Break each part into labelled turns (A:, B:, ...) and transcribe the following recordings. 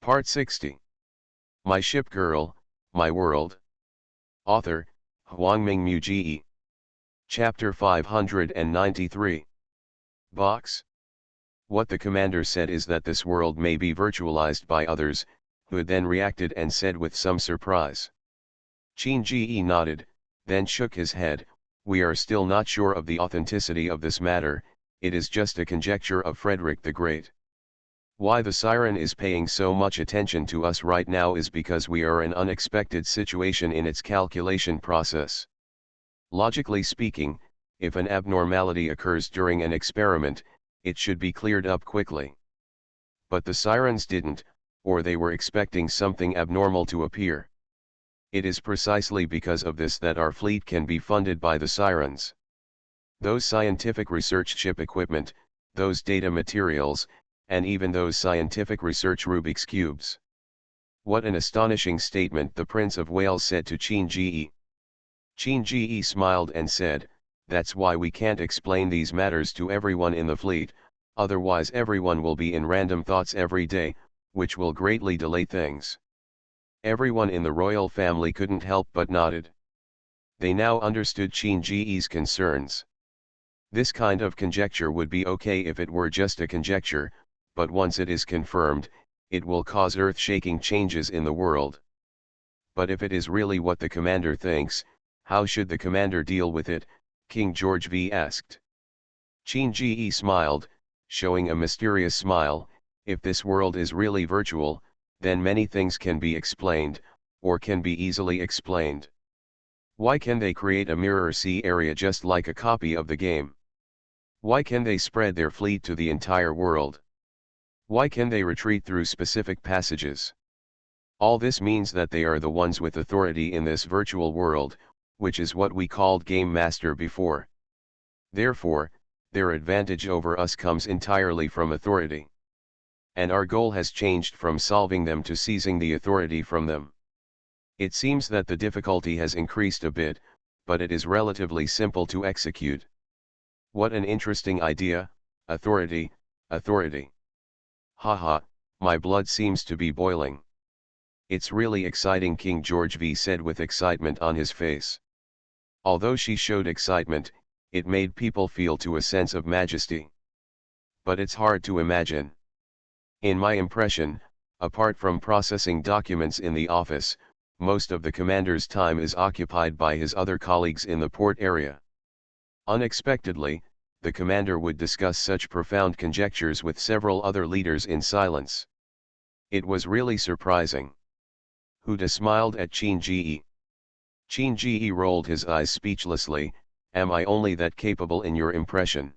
A: Part 60. My Ship Girl, My World. Author, Huangming Muji. Chapter 593. Box. What the commander said is that this world may be virtualized by others, who then reacted and said with some surprise. Qin Ji nodded, then shook his head. We are still not sure of the authenticity of this matter, it is just a conjecture of Frederick the Great. Why the siren is paying so much attention to us right now is because we are an unexpected situation in its calculation process. Logically speaking, if an abnormality occurs during an experiment, it should be cleared up quickly. But the sirens didn't, or they were expecting something abnormal to appear. It is precisely because of this that our fleet can be funded by the sirens. Those scientific research ship equipment, those data materials, and even those scientific research Rubik's Cubes. What an astonishing statement, the Prince of Wales said to Qin Ji. Qin Ji smiled and said, that's why we can't explain these matters to everyone in the fleet, otherwise everyone will be in random thoughts every day, which will greatly delay things. Everyone in the royal family couldn't help but nodded. They now understood Qin Ji's concerns. This kind of conjecture would be okay if it were just a conjecture, but once it is confirmed, it will cause earth-shaking changes in the world. But if it is really what the commander thinks, how should the commander deal with it? King George V asked. Qin Ji smiled, showing a mysterious smile. If this world is really virtual, then many things can be explained, or can be easily explained. Why can they create a mirror sea area just like a copy of the game? Why can they spread their fleet to the entire world? Why can they retreat through specific passages? All this means that they are the ones with authority in this virtual world, which is what we called Game Master before. Therefore, their advantage over us comes entirely from authority. And our goal has changed from solving them to seizing the authority from them. It seems that the difficulty has increased a bit, but it is relatively simple to execute. What an interesting idea, authority, authority. Haha, my blood seems to be boiling. It's really exciting, King George V said with excitement on his face. Although she showed excitement, it made people feel to a sense of majesty. But it's hard to imagine. In my impression, apart from processing documents in the office, most of the commander's time is occupied by his other colleagues in the port area. Unexpectedly, the commander would discuss such profound conjectures with several other leaders in silence. It was really surprising. Huda smiled at Qin Ji. Qin Ji rolled his eyes speechlessly. Am I only that capable in your impression?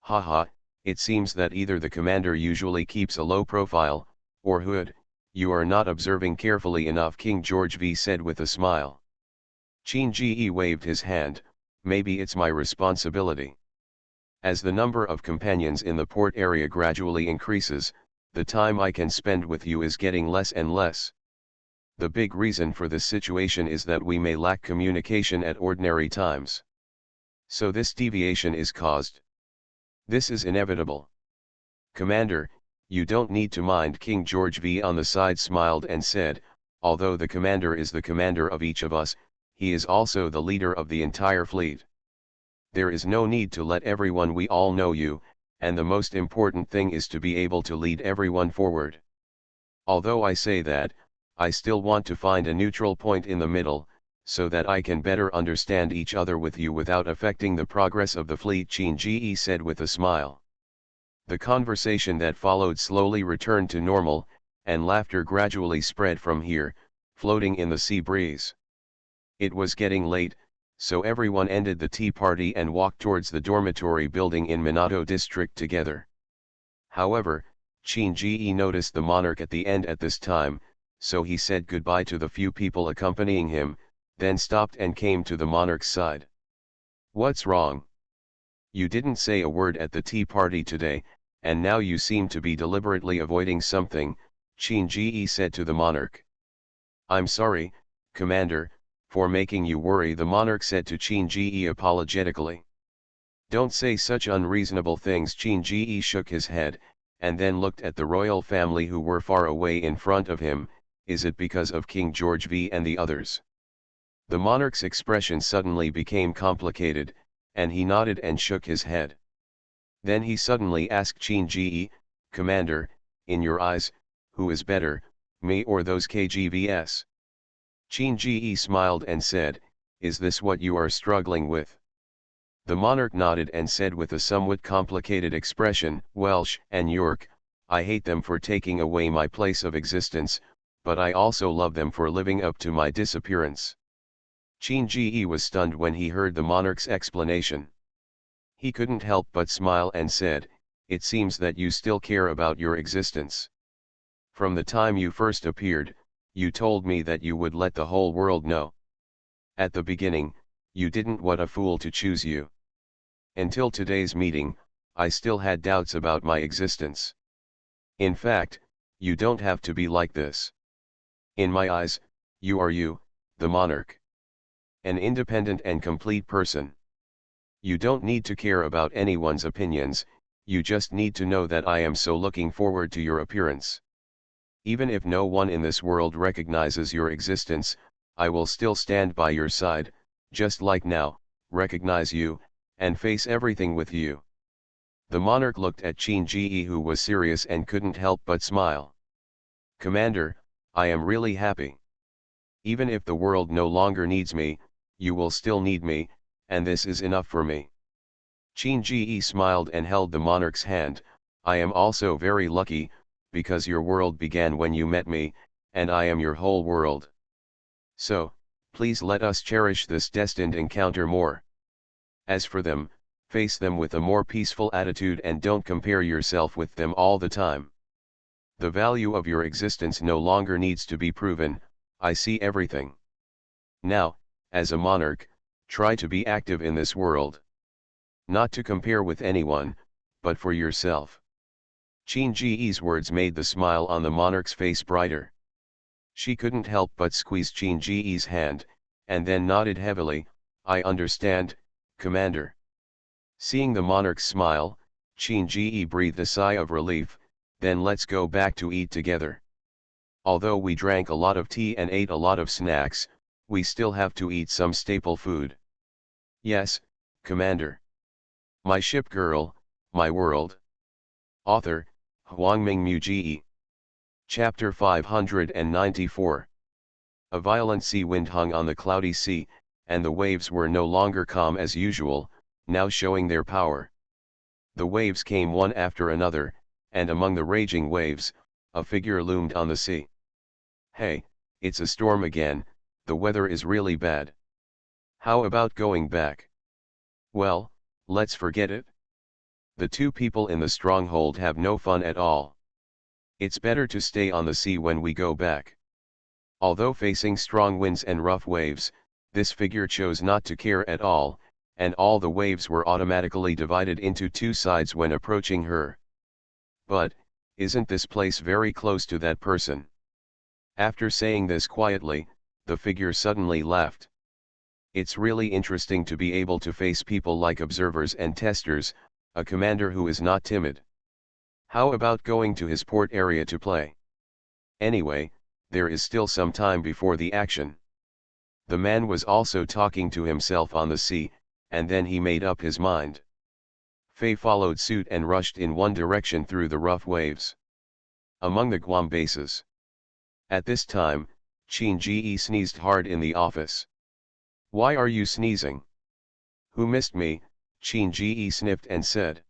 A: Haha, it seems that either the commander usually keeps a low profile, or Hood, you are not observing carefully enough, King George V said with a smile. Qin Ji waved his hand. Maybe it's my responsibility. As the number of companions in the port area gradually increases, the time I can spend with you is getting less and less. The big reason for this situation is that we may lack communication at ordinary times. So this deviation is caused. This is inevitable. Commander, you don't need to mind, King George V on the side smiled and said, although the commander is the commander of each of us, he is also the leader of the entire fleet. There is no need to let everyone we all know you, and the most important thing is to be able to lead everyone forward. Although I say that, I still want to find a neutral point in the middle, so that I can better understand each other with you without affecting the progress of the fleet, Qin Ji said with a smile. The conversation that followed slowly returned to normal, and laughter gradually spread from here, floating in the sea breeze. It was getting late, so everyone ended the tea party and walked towards the dormitory building in Minato district together. However, Qin Ji noticed the monarch at the end at this time, so he said goodbye to the few people accompanying him, then stopped and came to the monarch's side. What's wrong? You didn't say a word at the tea party today, and now you seem to be deliberately avoiding something, Qin Ji said to the monarch. I'm sorry, Commander, for making you worry, the monarch said to Qin Ji apologetically. Don't say such unreasonable things, Qin Ji shook his head, and then looked at the royal family who were far away in front of him. Is it because of King George V and the others? The monarch's expression suddenly became complicated, and he nodded and shook his head. Then he suddenly asked Qin Ji, "Commander, in your eyes, who is better, me or those KGVS?" Qin Ji smiled and said, "Is this what you are struggling with?" The monarch nodded and said with a somewhat complicated expression, "Welsh and York, I hate them for taking away my place of existence, but I also love them for living up to my disappearance." Qin Ji was stunned when he heard the monarch's explanation. He couldn't help but smile and said, "It seems that you still care about your existence. From the time you first appeared, you told me that you would let the whole world know. At the beginning, you didn't. What a fool to choose you. Until today's meeting, I still had doubts about my existence. In fact, you don't have to be like this. In my eyes, you are you, the monarch. An independent and complete person. You don't need to care about anyone's opinions, you just need to know that I am so looking forward to your appearance. Even if no one in this world recognizes your existence, I will still stand by your side, just like now, recognize you, and face everything with you." The monarch looked at Qin Ji, who was serious and couldn't help but smile. "Commander, I am really happy. Even if the world no longer needs me, you will still need me, and this is enough for me." Qin Ji smiled and held the monarch's hand. "I am also very lucky, because your world began when you met me, and I am your whole world. So, please let us cherish this destined encounter more. As for them, face them with a more peaceful attitude and don't compare yourself with them all the time. The value of your existence no longer needs to be proven. I see everything. Now, as a monarch, try to be active in this world. Not to compare with anyone, but for yourself." Qin Ji's words made the smile on the monarch's face brighter. She couldn't help but squeeze Qin Ji's hand, and then nodded heavily, "I understand, Commander." Seeing the monarch's smile, Qin Ji breathed a sigh of relief. "Then let's go back to eat together. Although we drank a lot of tea and ate a lot of snacks, we still have to eat some staple food." "Yes, Commander." My Ship Girl, My World. Author, Huangming Muji. Chapter 594. A violent sea wind hung on the cloudy sea, and the waves were no longer calm as usual, now showing their power. The waves came one after another, and among the raging waves, a figure loomed on the sea. "Hey, it's a storm again, the weather is really bad. How about going back?" "Well, let's forget it. The two people in the stronghold have no fun at all. It's better to stay on the sea when we go back." Although facing strong winds and rough waves, this figure chose not to care at all, and all the waves were automatically divided into two sides when approaching her. "But, isn't this place very close to that person?" After saying this quietly, the figure suddenly laughed. "It's really interesting to be able to face people like observers and testers, a commander who is not timid. How about going to his port area to play? Anyway, there is still some time before the action." The man was also talking to himself on the sea, and then he made up his mind. Faye followed suit and rushed in one direction through the rough waves. Among the Guam bases. At this time, Qin Ji sneezed hard in the office. "Why are you sneezing?" "Who missed me?" Qin Ji sniffed and said.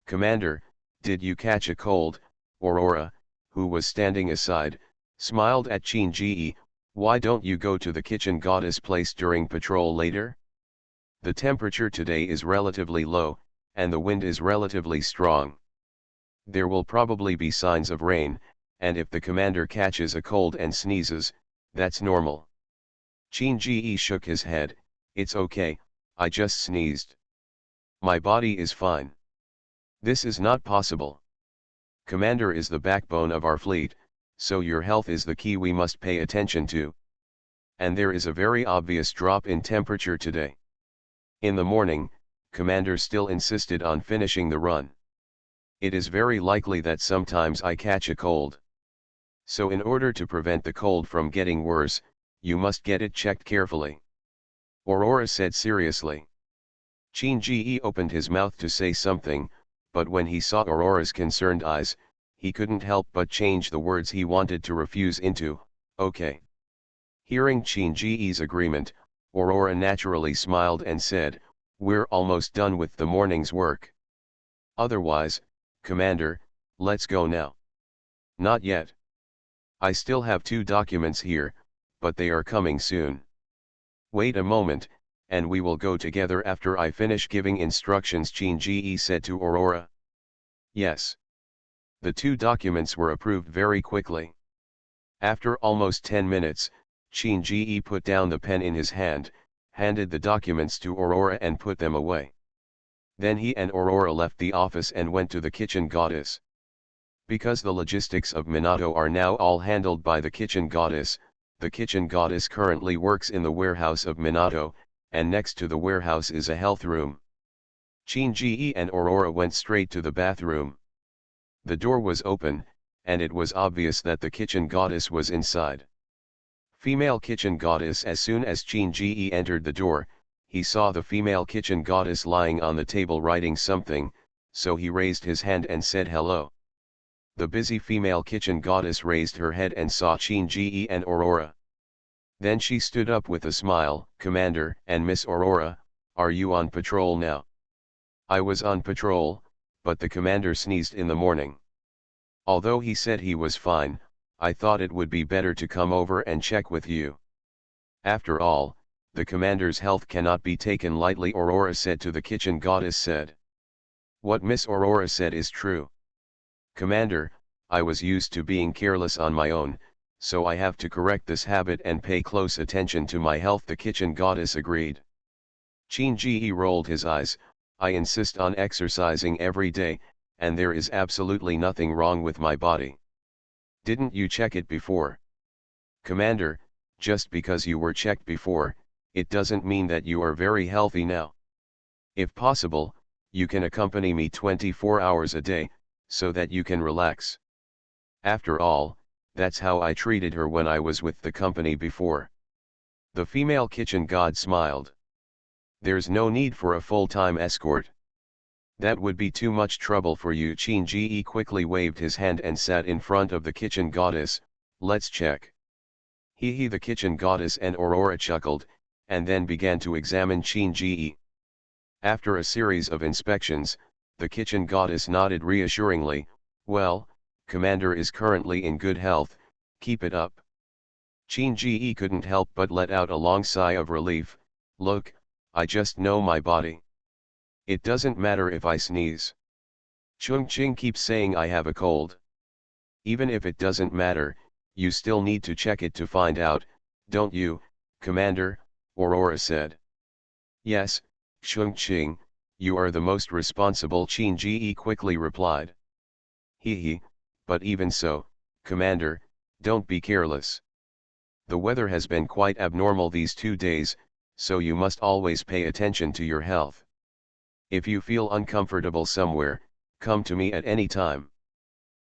A: "Commander, did you catch a cold?" Aurora, who was standing aside, smiled at Qin Ji. "Why don't you go to the kitchen goddess place during patrol later? The temperature today is relatively low, and the wind is relatively strong. There will probably be signs of rain, and if the commander catches a cold and sneezes, that's normal." Qin Ji shook his head. "It's okay, I just sneezed. My body is fine." "This is not possible. Commander is the backbone of our fleet, so your health is the key we must pay attention to. And there is a very obvious drop in temperature today." In the morning, Commander still insisted on finishing the run. It is very likely that sometimes I catch a cold. So in order to prevent the cold from getting worse, you must get it checked carefully. Aurora said seriously. Chin-Ji opened his mouth to say something, but when he saw Aurora's concerned eyes, he couldn't help but change the words he wanted to refuse into, okay. Hearing Chin-Ji's agreement, Aurora naturally smiled and said, we're almost done with the morning's work. Otherwise, Commander, let's go now. Not yet. I still have 2 documents here, but they are coming soon. Wait a moment, and we will go together after I finish giving instructions, Chin-Ji said to Aurora. Yes. The 2 documents were approved very quickly. After almost 10 minutes, Chin-Ji put down the pen in his hand, handed the documents to Aurora and put them away. Then he and Aurora left the office and went to the kitchen goddess. Because the logistics of Minato are now all handled by the kitchen goddess currently works in the warehouse of Minato, and next to the warehouse is a health room. Chin-Ji and Aurora went straight to the bathroom. The door was open, and it was obvious that the kitchen goddess was inside. Female kitchen goddess. As soon as Chin-Ji entered the door, he saw the female kitchen goddess lying on the table writing something, so he raised his hand and said hello. The busy female kitchen goddess raised her head and saw Chin-Ji and Aurora. Then she stood up with a smile. Commander and Miss Aurora, are you on patrol now? I was on patrol, but the commander sneezed in the morning. Although he said he was fine, I thought it would be better to come over and check with you. After all, the commander's health cannot be taken lightly, Aurora said to the kitchen goddess said. What Miss Aurora said is true. Commander, I was used to being careless on my own, so I have to correct this habit and pay close attention to my health, the kitchen goddess agreed. Chin-Ji rolled his eyes. I insist on exercising every day, and there is absolutely nothing wrong with my body. Didn't you check it before? Commander, just because you were checked before, it doesn't mean that you are very healthy now. If possible, you can accompany me 24 hours a day, so that you can relax. After all, that's how I treated her when I was with the company before. The female kitchen god smiled. There's no need for a full-time escort. That would be too much trouble for you. Chin-Ji quickly waved his hand and sat in front of the kitchen goddess. Let's check. He the kitchen goddess and Aurora chuckled, and then began to examine Chin-Ji. After a series of inspections, the kitchen goddess nodded reassuringly. Well, Commander is currently in good health, keep it up. Chin-Ji couldn't help but let out a long sigh of relief. Look, I just know my body. It doesn't matter if I sneeze. Chung-Ching keeps saying I have a cold. Even if it doesn't matter, you still need to check it to find out, don't you, Commander? Aurora said. Yes, Chung-Ching, you are the most responsible, Chin-Ji quickly replied. But even so, Commander, don't be careless. The weather has been quite abnormal these 2 days, so you must always pay attention to your health. If you feel uncomfortable somewhere, come to me at any time.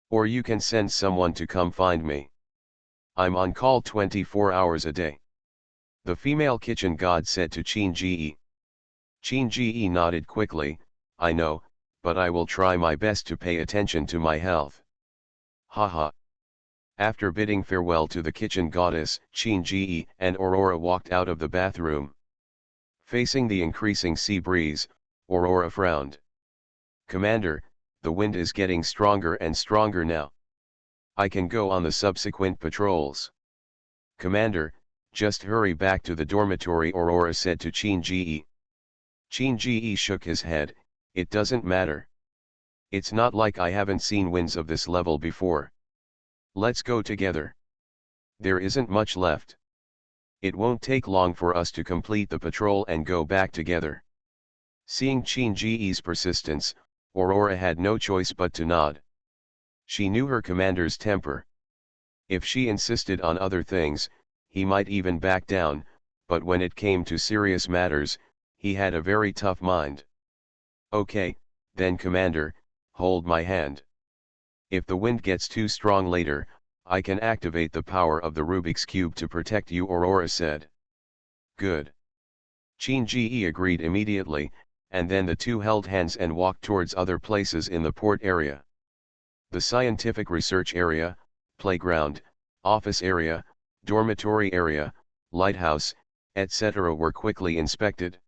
A: Or you can send someone to come find me. I'm on call 24 hours a day. The female kitchen god said to Chin-Ji. Chin-Ji nodded quickly. I know, but I will try my best to pay attention to my health. Haha. After bidding farewell to the kitchen goddess, Chin-Ji and Aurora walked out of the bathroom. Facing the increasing sea breeze, Aurora frowned. Commander, the wind is getting stronger and stronger now. I can go on the subsequent patrols. Commander, just hurry back to the dormitory, Aurora said to Chin-Ji. Chin-Ji shook his head. It doesn't matter. It's not like I haven't seen winds of this level before. Let's go together. There isn't much left. It won't take long for us to complete the patrol and go back together. Seeing Chin-Ji's persistence, Aurora had no choice but to nod. She knew her commander's temper. If she insisted on other things, he might even back down, but when it came to serious matters, he had a very tough mind. Okay, then Commander, hold my hand. If the wind gets too strong later, I can activate the power of the Rubik's Cube to protect you, Aurora said. Good. Qin agreed immediately, and then the two held hands and walked towards other places in the port area. The scientific research area, playground, office area, dormitory area, lighthouse, etc. were quickly inspected.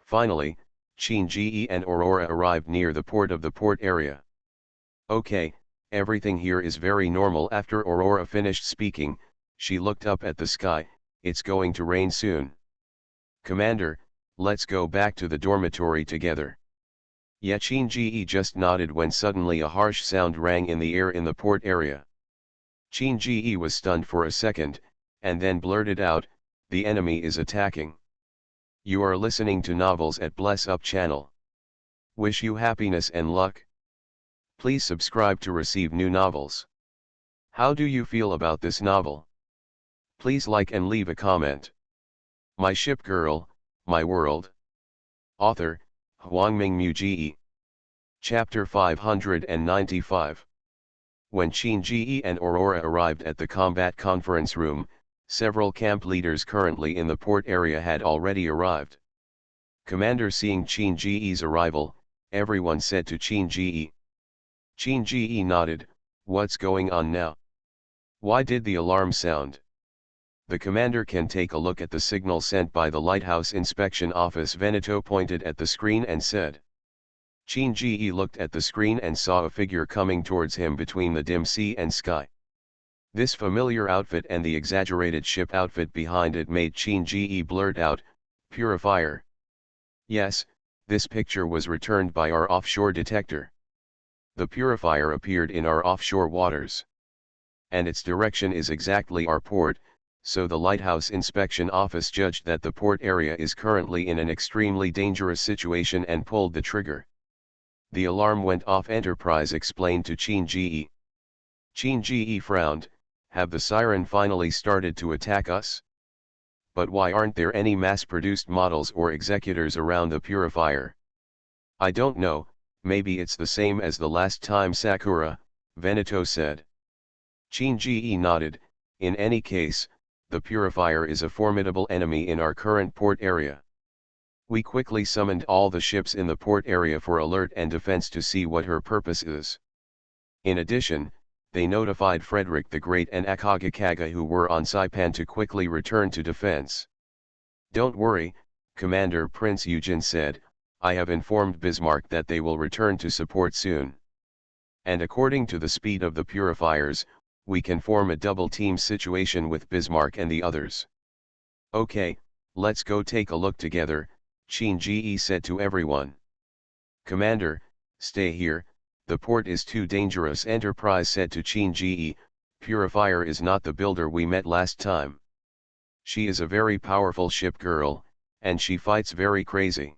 A: Finally, Qin and Aurora arrived near the port area. Okay, everything here is very normal. After Aurora finished speaking, she looked up at the sky. It's going to rain soon. Commander, let's go back to the dormitory together. Yeah, Qin just nodded when suddenly a harsh sound rang in the air in the port area. Qin was stunned for a second, and then blurted out, "The enemy is attacking." You are listening to Novels at Bless Up channel. Wish you happiness and luck. Please subscribe to receive new novels. How do you feel about this novel? Please like and leave a comment. My Ship Girl, My World. Author, Huangming Mu. Chapter 595. When Qin and Aurora arrived at the combat conference room, several camp leaders currently in the port area had already arrived. Commander, seeing Qin arrival, everyone said to Qin. Qin nodded. What's going on now? Why did the alarm sound? The commander can take a look at the signal sent by the lighthouse inspection office. Veneto pointed at the screen and said. Qin looked at the screen and saw a figure coming towards him between the dim sea and sky. This familiar outfit and the exaggerated ship outfit behind it made Qin blurt out, "Purifier." Yes, this picture was returned by our offshore detector. The purifier appeared in our offshore waters. And its direction is exactly our port, so the lighthouse inspection office judged that the port area is currently in an extremely dangerous situation and pulled the trigger. The alarm went off, Enterprise explained to Qin. Qin frowned. Have the siren finally started to attack us? But why aren't there any mass-produced models or executors around the purifier? I don't know, maybe it's the same as the last time, Sakura, Veneto said. Qin nodded. In any case, the purifier is a formidable enemy in our current port area. We quickly summoned all the ships in the port area for alert and defense to see what her purpose is. In addition, they notified Frederick the Great and Akagakaga, who were on Saipan, to quickly return to defense. Don't worry, Commander, Prince Eugen said, I have informed Bismarck that they will return to support soon. And according to the speed of the purifiers, we can form a double team situation with Bismarck and the others. Okay, let's go take a look together, Qin said to everyone. Commander, stay here, the port is too dangerous, Enterprise said to Qin. Purifier is not the builder we met last time. She is a very powerful ship girl, and she fights very crazy.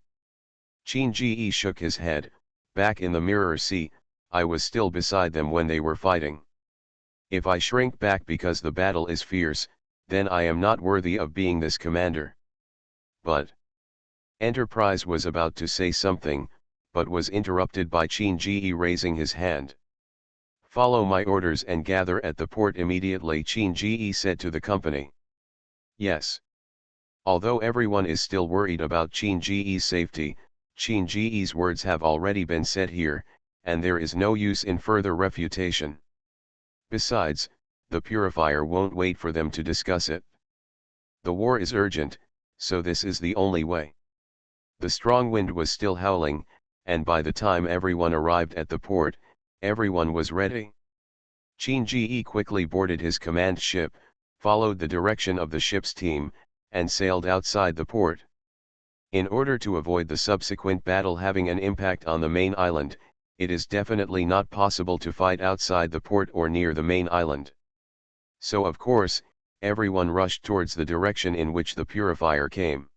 A: Qin shook his head. Back in the mirror sea, I was still beside them when they were fighting. If I shrink back because the battle is fierce, then I am not worthy of being this commander. But Enterprise was about to say something, but was interrupted by Qin raising his hand. Follow my orders and gather at the port immediately, Qin said to the company. Yes. Although everyone is still worried about Qin safety, Qin words have already been said here, and there is no use in further refutation. Besides, the purifier won't wait for them to discuss it. The war is urgent, so this is the only way. The strong wind was still howling, and by the time everyone arrived at the port, everyone was ready. Qin quickly boarded his command ship, followed the direction of the ship's team, and sailed outside the port. In order to avoid the subsequent battle having an impact on the main island, it is definitely not possible to fight outside the port or near the main island. So of course, everyone rushed towards the direction in which the purifier came.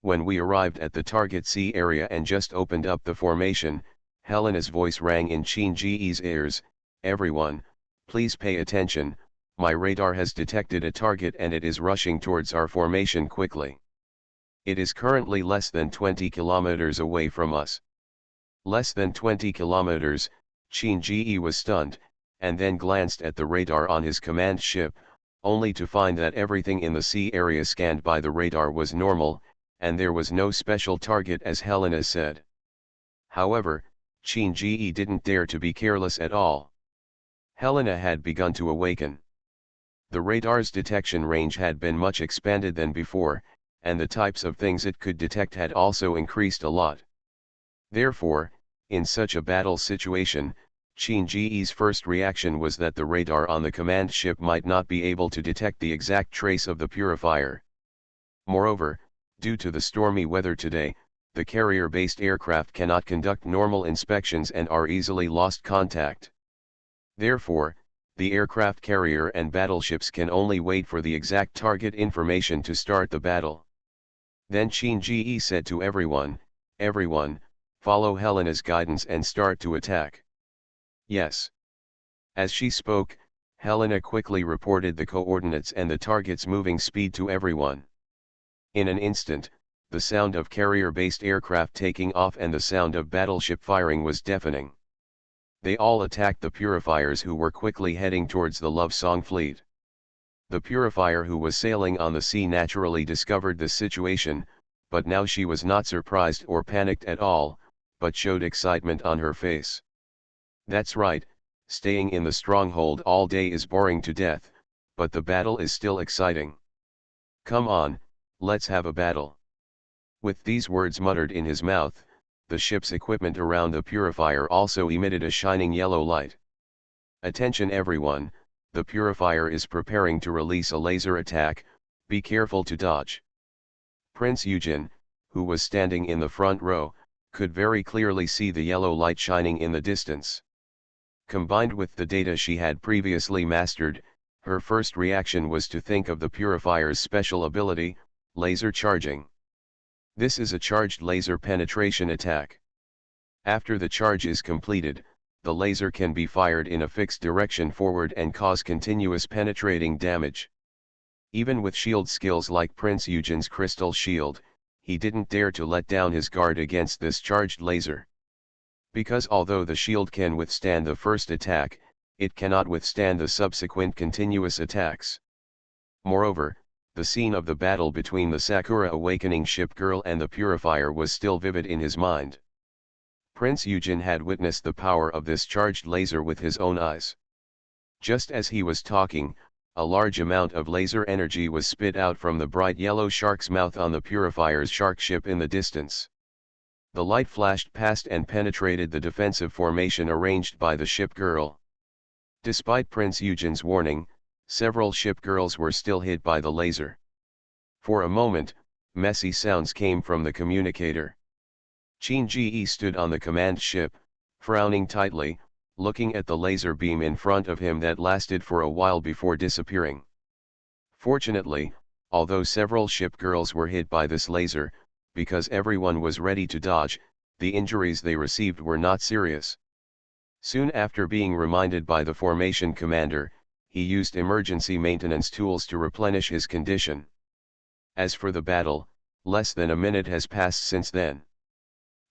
A: When we arrived at the target sea area and just opened up the formation, Helena's voice rang in Qin ears, everyone, please pay attention, my radar has detected a target and it is rushing towards our formation quickly. It is currently less than 20 kilometers away from us. Less than 20 kilometers, Shinji was stunned, and then glanced at the radar on his command ship, only to find that everything in the sea area scanned by the radar was normal, and there was no special target as Helena said. However, Shinji didn't dare to be careless at all. Helena had begun to awaken. The radar's detection range had been much expanded than before, and the types of things it could detect had also increased a lot. Therefore, in such a battle situation, Shinji's first reaction was that the radar on the command ship might not be able to detect the exact trace of the purifier. Moreover, due to the stormy weather today, the carrier-based aircraft cannot conduct normal inspections and are easily lost contact. Therefore, the aircraft carrier and battleships can only wait for the exact target information to start the battle. Then Shinji said to everyone, "Everyone, follow Helena's guidance and start to attack." Yes. As she spoke, Helena quickly reported the coordinates and the target's moving speed to everyone. In an instant, the sound of carrier-based aircraft taking off and the sound of battleship firing was deafening. They all attacked the purifiers who were quickly heading towards the Love Song fleet. The purifier who was sailing on the sea naturally discovered the situation, but now she was not surprised or panicked at all, but showed excitement on her face. That's right, staying in the stronghold all day is boring to death, but the battle is still exciting. Come on, let's have a battle. With these words muttered in his mouth, the ship's equipment around the purifier also emitted a shining yellow light. Attention everyone, the purifier is preparing to release a laser attack, be careful to dodge. Prince Eugen, who was standing in the front row, could very clearly see the yellow light shining in the distance. Combined with the data she had previously mastered, her first reaction was to think of the purifier's special ability, laser charging. This is a charged laser penetration attack. After the charge is completed, the laser can be fired in a fixed direction forward and cause continuous penetrating damage. Even with shield skills like Prince Eugen's crystal shield, he didn't dare to let down his guard against this charged laser. Because although the shield can withstand the first attack, it cannot withstand the subsequent continuous attacks. Moreover, the scene of the battle between the Sakura awakening ship girl and the purifier was still vivid in his mind. Prince Eugen had witnessed the power of this charged laser with his own eyes. Just as he was talking, a large amount of laser energy was spit out from the bright yellow shark's mouth on the purifier's shark ship in the distance. The light flashed past and penetrated the defensive formation arranged by the ship girl. Despite Prince Eugen's warning, several ship girls were still hit by the laser. For a moment, messy sounds came from the communicator. Shinji stood on the command ship, frowning tightly, looking at the laser beam in front of him that lasted for a while before disappearing. Fortunately, although several ship girls were hit by this laser, because everyone was ready to dodge, the injuries they received were not serious. Soon after being reminded by the formation commander, he used emergency maintenance tools to replenish his condition. As for the battle, less than a minute has passed since then.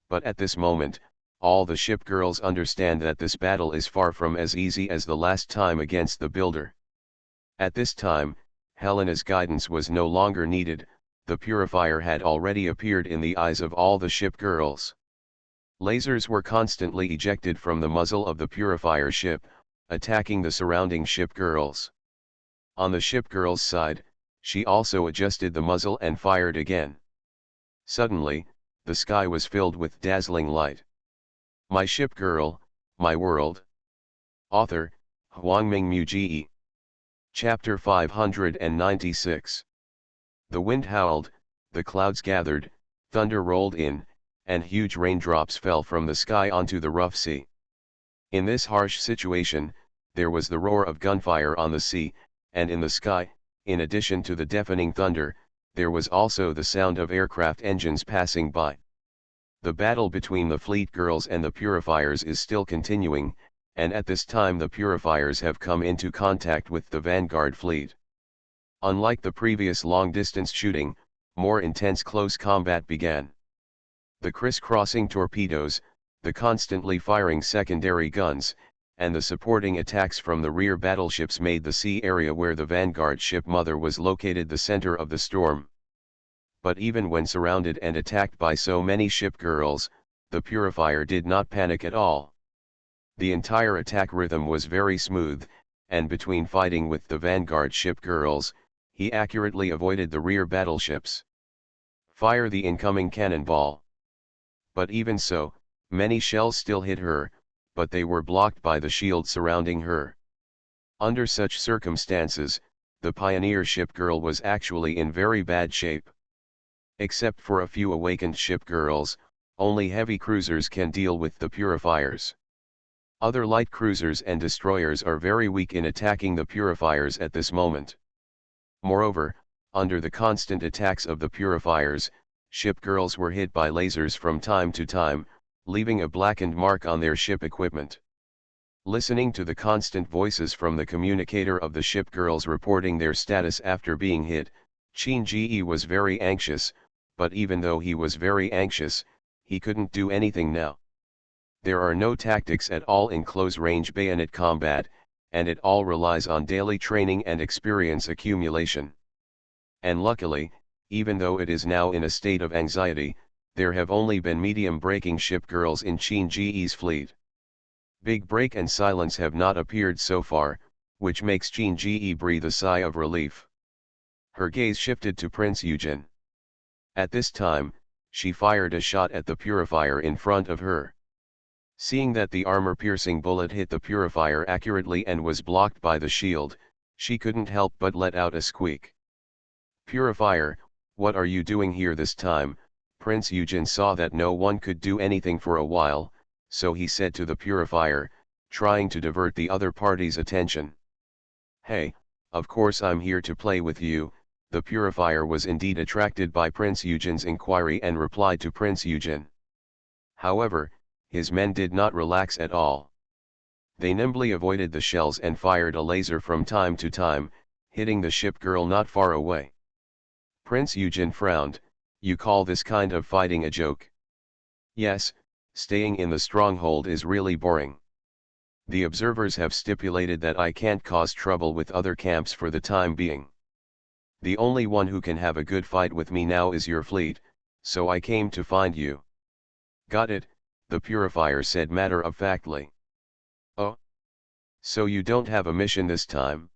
A: But at this moment, all the ship girls understand that this battle is far from as easy as the last time against the builder. At this time, Helena's guidance was no longer needed, the purifier had already appeared in the eyes of all the ship girls. Lasers were constantly ejected from the muzzle of the purifier ship, attacking the surrounding ship girls. On the ship girl's side, she also adjusted the muzzle and fired again. Suddenly, the sky was filled with dazzling light. My ship girl, my world. Author, Huangming Muji. Chapter 596. The wind howled, the clouds gathered, thunder rolled in, and huge raindrops fell from the sky onto the rough sea. In this harsh situation, there was the roar of gunfire on the sea, and in the sky, in addition to the deafening thunder, there was also the sound of aircraft engines passing by. The battle between the fleet girls and the purifiers is still continuing, and at this time the purifiers have come into contact with the Vanguard fleet. Unlike the previous long-distance shooting, more intense close combat began. The criss-crossing torpedoes, the constantly firing secondary guns, and the supporting attacks from the rear battleships made the sea area where the vanguard ship Mother was located the center of the storm. But even when surrounded and attacked by so many ship girls, the Purifier did not panic at all. The entire attack rhythm was very smooth, and between fighting with the vanguard ship girls, he accurately avoided the rear battleships. Fire the incoming cannonball. But even so, many shells still hit her, but they were blocked by the shield surrounding her. Under such circumstances, the Pioneer ship girl was actually in very bad shape. Except for a few awakened ship girls, only heavy cruisers can deal with the Purifiers. Other light cruisers and destroyers are very weak in attacking the Purifiers at this moment. Moreover, under the constant attacks of the Purifiers, ship girls were hit by lasers from time to time, leaving a blackened mark on their ship equipment. Listening to the constant voices from the communicator of the ship girls reporting their status after being hit, Qin was very anxious, but even though he was very anxious, he couldn't do anything now. There are no tactics at all in close-range bayonet combat, and it all relies on daily training and experience accumulation. And luckily, even though it is now in a state of anxiety, there have only been medium-breaking ship girls in Qin fleet. Big Break and Silence have not appeared so far, which makes Qin breathe a sigh of relief. Her gaze shifted to Prince Eugen. At this time, she fired a shot at the Purifier in front of her. Seeing that the armor-piercing bullet hit the Purifier accurately and was blocked by the shield, she couldn't help but let out a squeak. "Purifier, what are you doing here this time?" Prince Eugen saw that no one could do anything for a while, so he said to the Purifier, trying to divert the other party's attention. "Hey, of course I'm here to play with you." The Purifier was indeed attracted by Prince Eugen's inquiry and replied to Prince Eugen. However, his men did not relax at all. They nimbly avoided the shells and fired a laser from time to time, hitting the ship girl not far away. Prince Eugen frowned. "You call this kind of fighting a joke?" "Yes, staying in the stronghold is really boring. The observers have stipulated that I can't cause trouble with other camps for the time being. The only one who can have a good fight with me now is your fleet, so I came to find you." "Got it," the Purifier said matter-of-factly. "Oh? So you don't have a mission this time?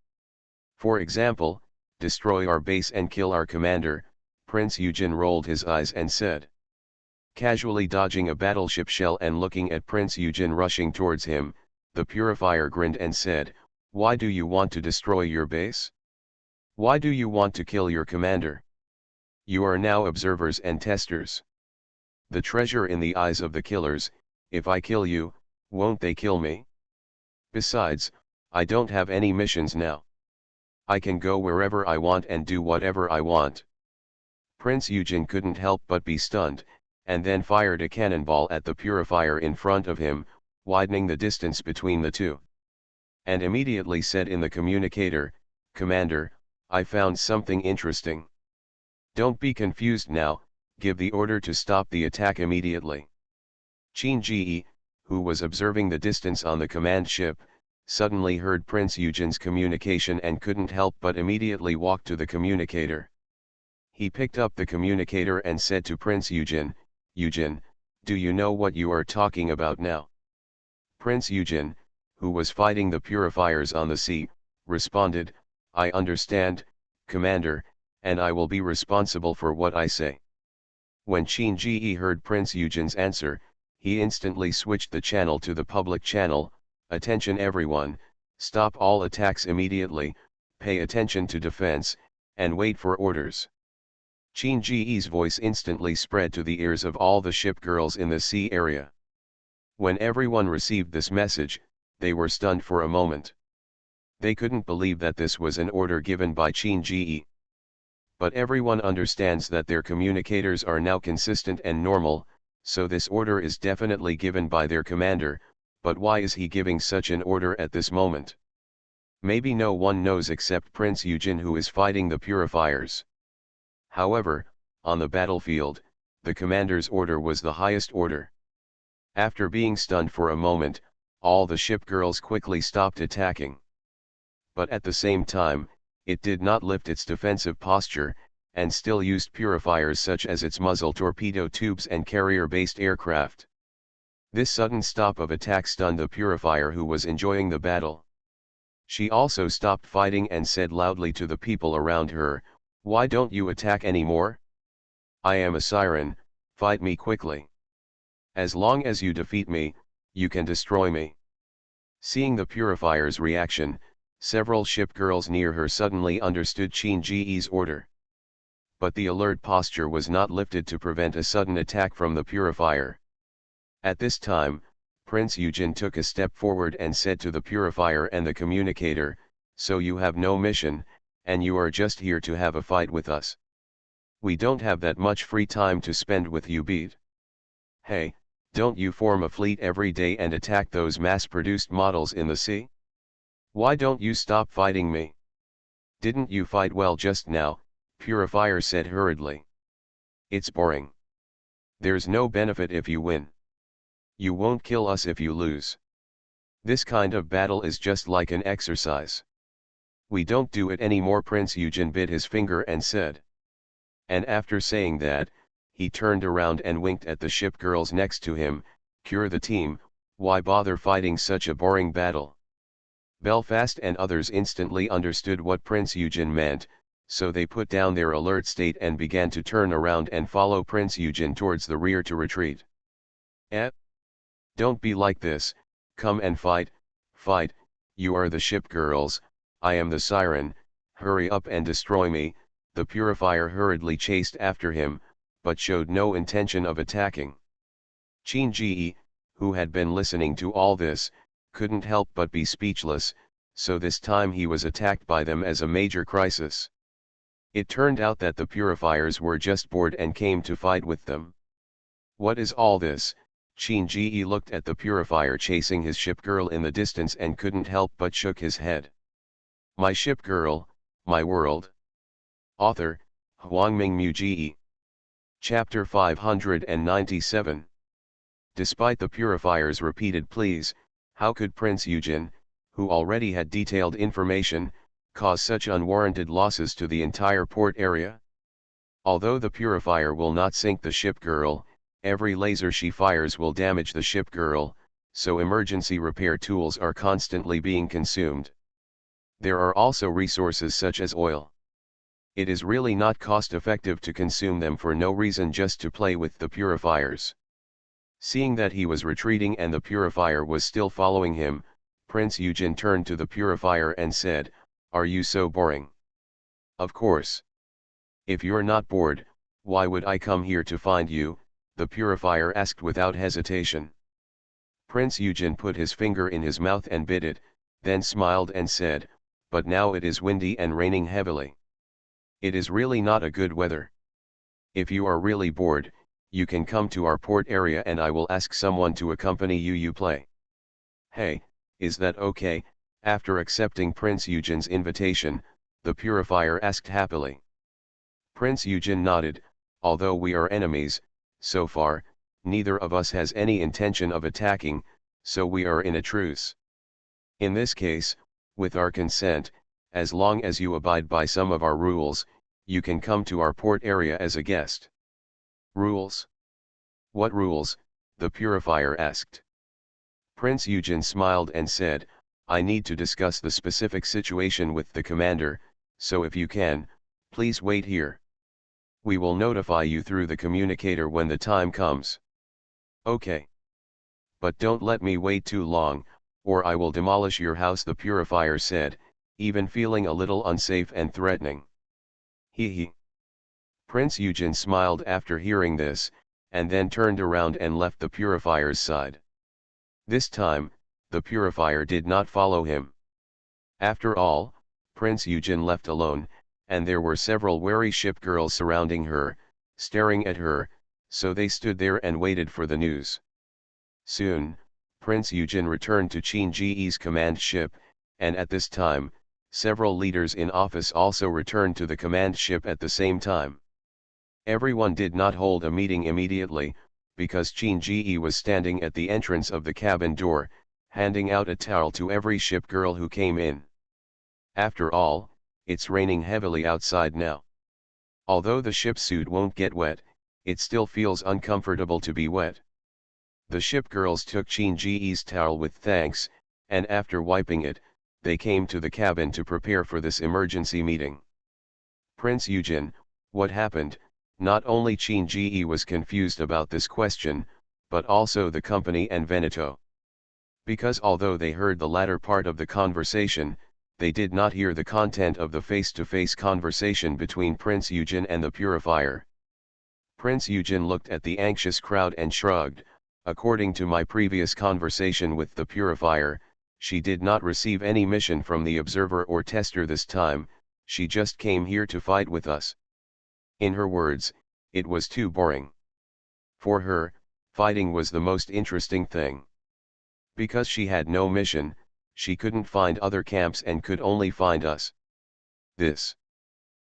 A: For example, destroy our base and kill our commander?" Prince Eugen rolled his eyes and said. Casually dodging a battleship shell and looking at Prince Eugen rushing towards him, the Purifier grinned and said, "Why do you want to destroy your base? Why do you want to kill your commander? You are now observers and testers. The treasure in the eyes of the killers. If I kill you, won't they kill me? Besides, I don't have any missions now. I can go wherever I want and do whatever I want." Prince Eugen couldn't help but be stunned, and then fired a cannonball at the Purifier in front of him, widening the distance between the two. And immediately said in the communicator, "Commander, I found something interesting. Don't be confused now, give the order to stop the attack immediately." Qin, who was observing the distance on the command ship, suddenly heard Prince Eugen's communication and couldn't help but immediately walk to the communicator. He picked up the communicator and said to Prince Eugen, "Eugen, do you know what you are talking about now?" Prince Eugen, who was fighting the Purifiers on the sea, responded, "I understand, Commander, and I will be responsible for what I say." When Qin heard Prince Eugen's answer, he instantly switched the channel to the public channel. "Attention everyone, stop all attacks immediately, pay attention to defense, and wait for orders." Qin voice instantly spread to the ears of all the ship girls in the sea area. When everyone received this message, they were stunned for a moment. They couldn't believe that this was an order given by Qin. But everyone understands that their communicators are now consistent and normal, so this order is definitely given by their commander. But why is he giving such an order at this moment? Maybe no one knows except Prince Eugen, who is fighting the Purifiers. However, on the battlefield, the commander's order was the highest order. After being stunned for a moment, all the ship girls quickly stopped attacking. But at the same time, it did not lift its defensive posture, and still used purifiers such as its muzzle torpedo tubes and carrier-based aircraft. This sudden stop of attack stunned the purifier, who was enjoying the battle. She also stopped fighting and said loudly to the people around her, "Why don't you attack anymore? I am a siren, fight me quickly. As long as you defeat me, you can destroy me." Seeing the purifier's reaction, several ship girls near her suddenly understood Qin-Ji's order. But the alert posture was not lifted to prevent a sudden attack from the purifier. At this time, Prince Eugen took a step forward and said to the purifier and the communicator, "So you have no mission, and you are just here to have a fight with us? We don't have that much free time to spend with you, beat. Hey, don't you form a fleet every day and attack those mass-produced models in the sea? Why don't you stop fighting me? Didn't you fight well just now?" Purifier said hurriedly. "It's boring. There's no benefit if you win. You won't kill us if you lose. This kind of battle is just like an exercise. We don't do it anymore." Prince Eugen bit his finger and said. And after saying that, he turned around and winked at the ship girls next to him, "Cure the team, why bother fighting such a boring battle?" Belfast and others instantly understood what Prince Eugen meant, so they put down their alert state and began to turn around and follow Prince Eugen towards the rear to retreat. Don't be like this, come and fight, fight, you are the ship girls, I am the siren, hurry up and destroy me." The purifier hurriedly chased after him, but showed no intention of attacking. Qin-Ji, who had been listening to all this, couldn't help but be speechless, so this time he was attacked by them as a major crisis. It turned out that the purifiers were just bored and came to fight with them. "What is all this?" Qin-Ji looked at the purifier chasing his ship girl in the distance and couldn't help but shook his head. "My ship girl, my world." Author, Huangming Muji. Chapter 597. Despite the purifier's repeated pleas, how could Prince Eugen, who already had detailed information, cause such unwarranted losses to the entire port area? Although the purifier will not sink the ship girl, every laser she fires will damage the ship girl, so emergency repair tools are constantly being consumed. There are also resources such as oil. It is really not cost-effective to consume them for no reason, just to play with the purifiers. Seeing that he was retreating and the purifier was still following him, Prince Eugen turned to the purifier and said, "Are you so boring?" "Of course. If you're not bored, why would I come here to find you?" the purifier asked without hesitation. Prince Eugen put his finger in his mouth and bit it, then smiled and said, "But now it is windy and raining heavily. It is really not a good weather. If you are really bored, you can come to our port area and I will ask someone to accompany you. You play. Hey, is that okay?" After accepting Prince Eugen's invitation, the purifier asked happily. Prince Eugen nodded. "Although we are enemies, so far, neither of us has any intention of attacking, so we are in a truce. In this case, with our consent, as long as you abide by some of our rules, you can come to our port area as a guest." "Rules? What rules?" the purifier asked. Prince Eugen smiled and said, "I need to discuss the specific situation with the commander, so if you can, please wait here. We will notify you through the communicator when the time comes." "Okay. But don't let me wait too long, or I will demolish your house," the purifier said, even feeling a little unsafe and threatening. He. Prince Eugen smiled after hearing this, and then turned around and left the purifier's side. This time, the purifier did not follow him. After all, Prince Eugen left alone, and there were several wary ship girls surrounding her, staring at her, so they stood there and waited for the news. Soon, Prince Eugen returned to Qin-Ji's command ship, and at this time, several leaders in office also returned to the command ship at the same time. Everyone did not hold a meeting immediately, because Qin Ji was standing at the entrance of the cabin door, handing out a towel to every ship girl who came in. After all, it's raining heavily outside now. Although the ship suit won't get wet, it still feels uncomfortable to be wet. The ship girls took Qin Ji's towel with thanks, and after wiping it, they came to the cabin to prepare for this emergency meeting. Prince Eugene, what happened? Not only Qin Ji was confused about this question, but also the company and Veneto. Because although they heard the latter part of the conversation, they did not hear the content of the face-to-face conversation between Prince Eugene and the purifier. Prince Eugene looked at the anxious crowd and shrugged. According to my previous conversation with the purifier, she did not receive any mission from the observer or tester this time, she just came here to fight with us. In her words, it was too boring. For her, fighting was the most interesting thing. Because she had no mission, she couldn't find other camps and could only find us. This.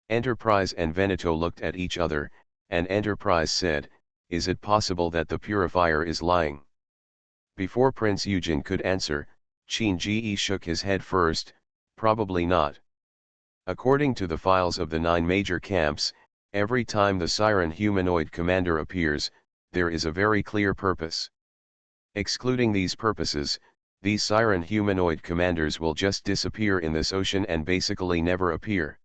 A: Enterprise and Veneto looked at each other, and Enterprise said, "Is it possible that the purifier is lying?" Before Prince Eugene could answer, Qin Ji shook his head first, "Probably not. According to the files of the 9 major camps, every time the Siren humanoid commander appears, there is a very clear purpose. Excluding these purposes, these Siren humanoid commanders will just disappear in this ocean and basically never appear.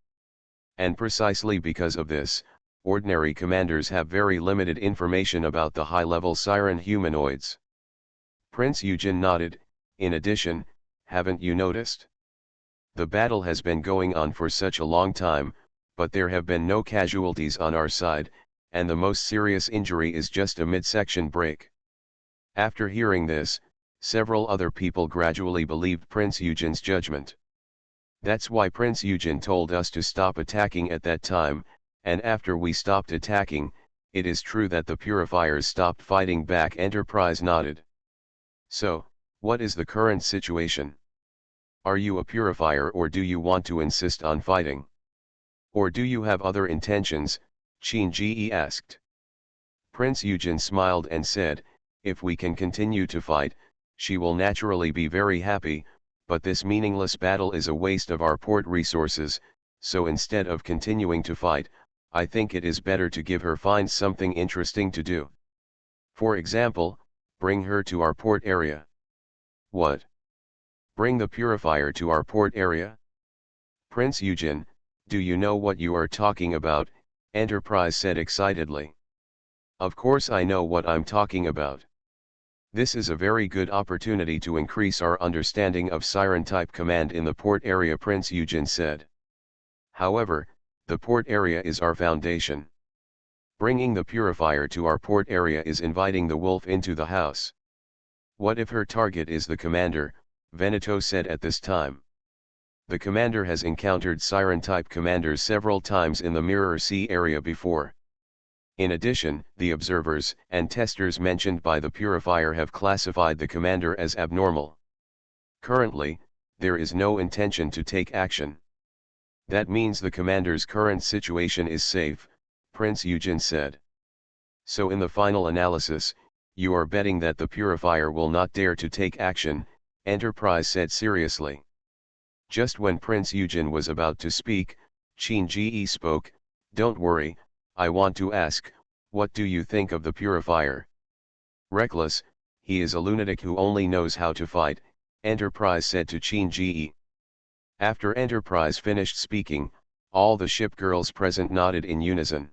A: And precisely because of this, ordinary commanders have very limited information about the high-level Siren humanoids." Prince Eugene nodded. "In addition, haven't you noticed? The battle has been going on for such a long time, but there have been no casualties on our side, and the most serious injury is just a midsection break." After hearing this, several other people gradually believed Prince Eugene's judgment. That's why Prince Eugene told us to stop attacking at that time, and after we stopped attacking, it is true that the purifiers stopped fighting back. Enterprise nodded. "So, what is the current situation? Are you a purifier or do you want to insist on fighting? Or do you have other intentions?" Qin Ji asked. Prince Eugene smiled and said, "If we can continue to fight, she will naturally be very happy, but this meaningless battle is a waste of our port resources, so instead of continuing to fight, I think it is better to give her find something interesting to do. For example, bring her to our port area." "What? Bring the purifier to our port area?" "Prince Eugene, do you know what you are talking about?" Enterprise said excitedly. "Of course I know what I'm talking about. This is a very good opportunity to increase our understanding of Siren-type command in the port area," Prince Eugene said. "However, the port area is our foundation. Bringing the purifier to our port area is inviting the wolf into the house." "What if her target is the commander?" Veneto said at this time. "The commander has encountered Siren-type commanders several times in the Mirror Sea area before. In addition, the observers and testers mentioned by the purifier have classified the commander as abnormal. Currently, there is no intention to take action. That means the commander's current situation is safe," Prince Eugene said. "So in the final analysis, you are betting that the purifier will not dare to take action," Enterprise said seriously. Just when Prince Eugene was about to speak, Qin Ji spoke. "Don't worry, I want to ask, what do you think of the purifier?" "Reckless, he is a lunatic who only knows how to fight," Enterprise said to Qin Ji. After Enterprise finished speaking, all the ship girls present nodded in unison.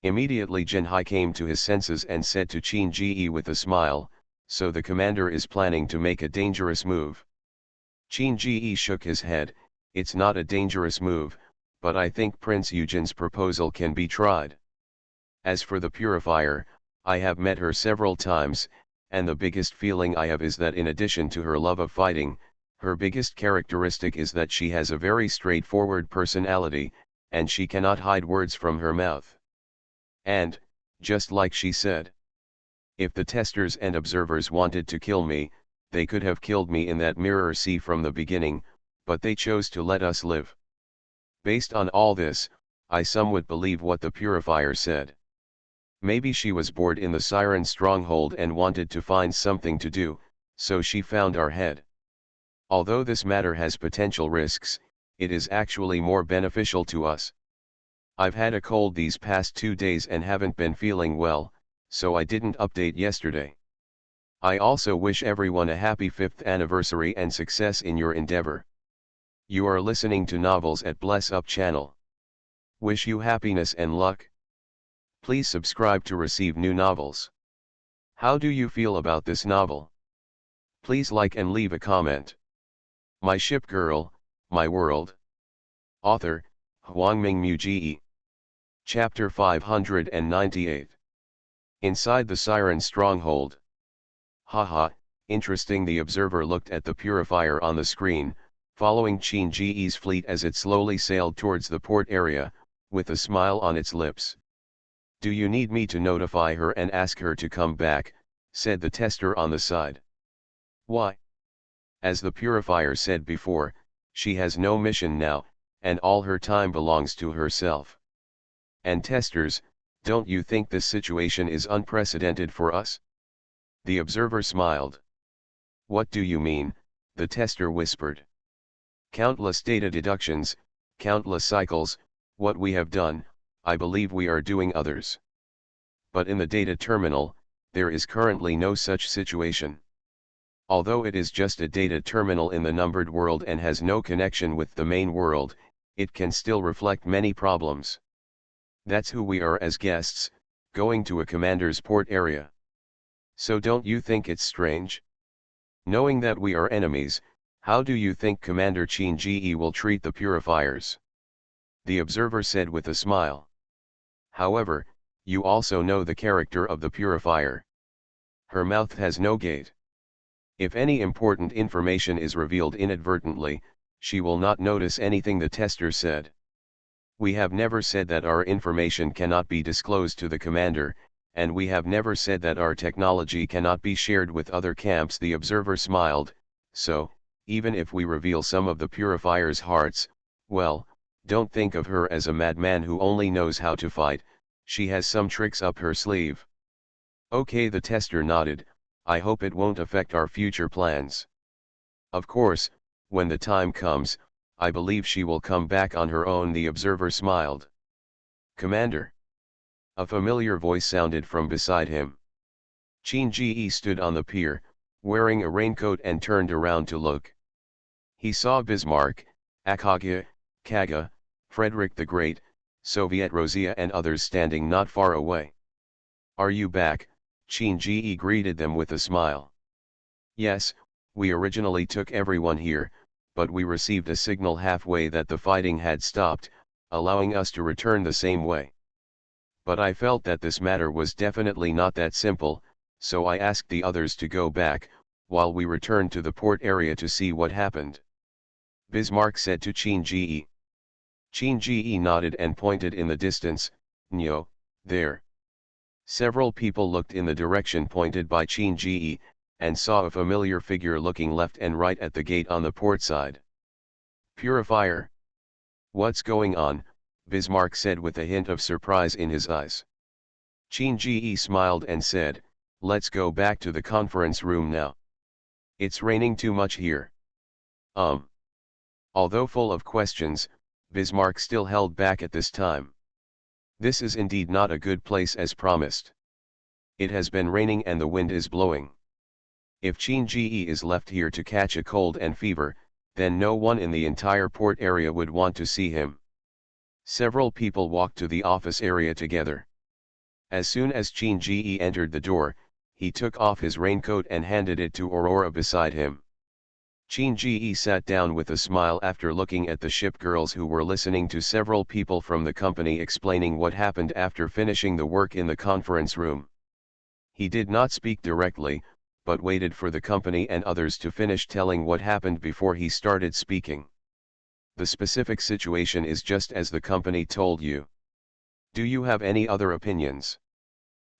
A: Immediately Jinhai came to his senses and said to Qin Ji with a smile, "So the commander is planning to make a dangerous move." Qin Ji shook his head. "It's not a dangerous move, but I think Prince Eugene's proposal can be tried. As for the purifier, I have met her several times, and the biggest feeling I have is that in addition to her love of fighting, her biggest characteristic is that she has a very straightforward personality, and she cannot hide words from her mouth. And, just like she said, if the testers and observers wanted to kill me, they could have killed me in that Mirror Sea from the beginning, but they chose to let us live. Based on all this, I somewhat believe what the purifier said." Maybe she was bored in the Siren stronghold and wanted to find something to do, so she found our head. Although this matter has potential risks, it is actually more beneficial to us. I've had a cold these past 2 days and haven't been feeling well, so I didn't update yesterday. I also wish everyone a happy 5th anniversary and success in your endeavor. You are listening to Novels at Bless Up channel. Wish you happiness and luck. Please subscribe to receive new novels. How do you feel about this novel? Please like and leave a comment. My Ship Girl, My World. Author, Hwangming Muji. Chapter 598. Inside the Siren Stronghold. Haha, interesting. The observer looked at the purifier on the screen, following Qin Ji's fleet as it slowly sailed towards the port area, with a smile on its lips. Do you need me to notify her and ask her to come back, said the tester on the side. Why? As the purifier said before, she has no mission now, and all her time belongs to herself. And testers, don't you think this situation is unprecedented for us? The observer smiled. What do you mean? The tester whispered. Countless data deductions, countless cycles, what we have done, I believe we are doing others. But in the data terminal, there is currently no such situation. Although it is just a data terminal in the numbered world and has no connection with the main world, it can still reflect many problems. That's who we are as guests, going to a commander's port area. So don't you think it's strange? Knowing that we are enemies, how do you think Commander Qin Ji will treat the purifiers? The observer said with a smile. However, you also know the character of the purifier. Her mouth has no gate. If any important information is revealed inadvertently, she will not notice anything, the tester said. We have never said that our information cannot be disclosed to the commander, and we have never said that our technology cannot be shared with other camps, the observer smiled. So, even if we reveal some of the purifier's hearts, well, don't think of her as a madman who only knows how to fight, she has some tricks up her sleeve. Okay, the tester nodded. I hope it won't affect our future plans. Of course, when the time comes, I believe she will come back on her own, the observer smiled. Commander. A familiar voice sounded from beside him. Qin Ji stood on the pier, wearing a raincoat and turned around to look. He saw Bismarck, Akagya, Kaga, Frederick the Great, Soviet Rosia and others standing not far away. Are you back? Qin Ji greeted them with a smile. Yes, we originally took everyone here, but we received a signal halfway that the fighting had stopped, allowing us to return the same way. But I felt that this matter was definitely not that simple, so I asked the others to go back, while we returned to the port area to see what happened. Bismarck said to Qin Ji. Qin Ji nodded and pointed in the distance. Nyo, there. Several people looked in the direction pointed by Qin Ji, and saw a familiar figure looking left and right at the gate on the port side. Purifier. What's going on? Bismarck said with a hint of surprise in his eyes. Qin Ji smiled and said, let's go back to the conference room now. It's raining too much here. Although full of questions, Bismarck still held back at this time. This is indeed not a good place as promised. It has been raining and the wind is blowing. If Qin Ji is left here to catch a cold and fever, then no one in the entire port area would want to see him. Several people walked to the office area together. As soon as Qin Ji entered the door, he took off his raincoat and handed it to Aurora beside him. Qin Ji sat down with a smile after looking at the ship girls who were listening to several people from the company explaining what happened after finishing the work in the conference room. He did not speak directly, but waited for the company and others to finish telling what happened before he started speaking. The specific situation is just as the company told you. Do you have any other opinions?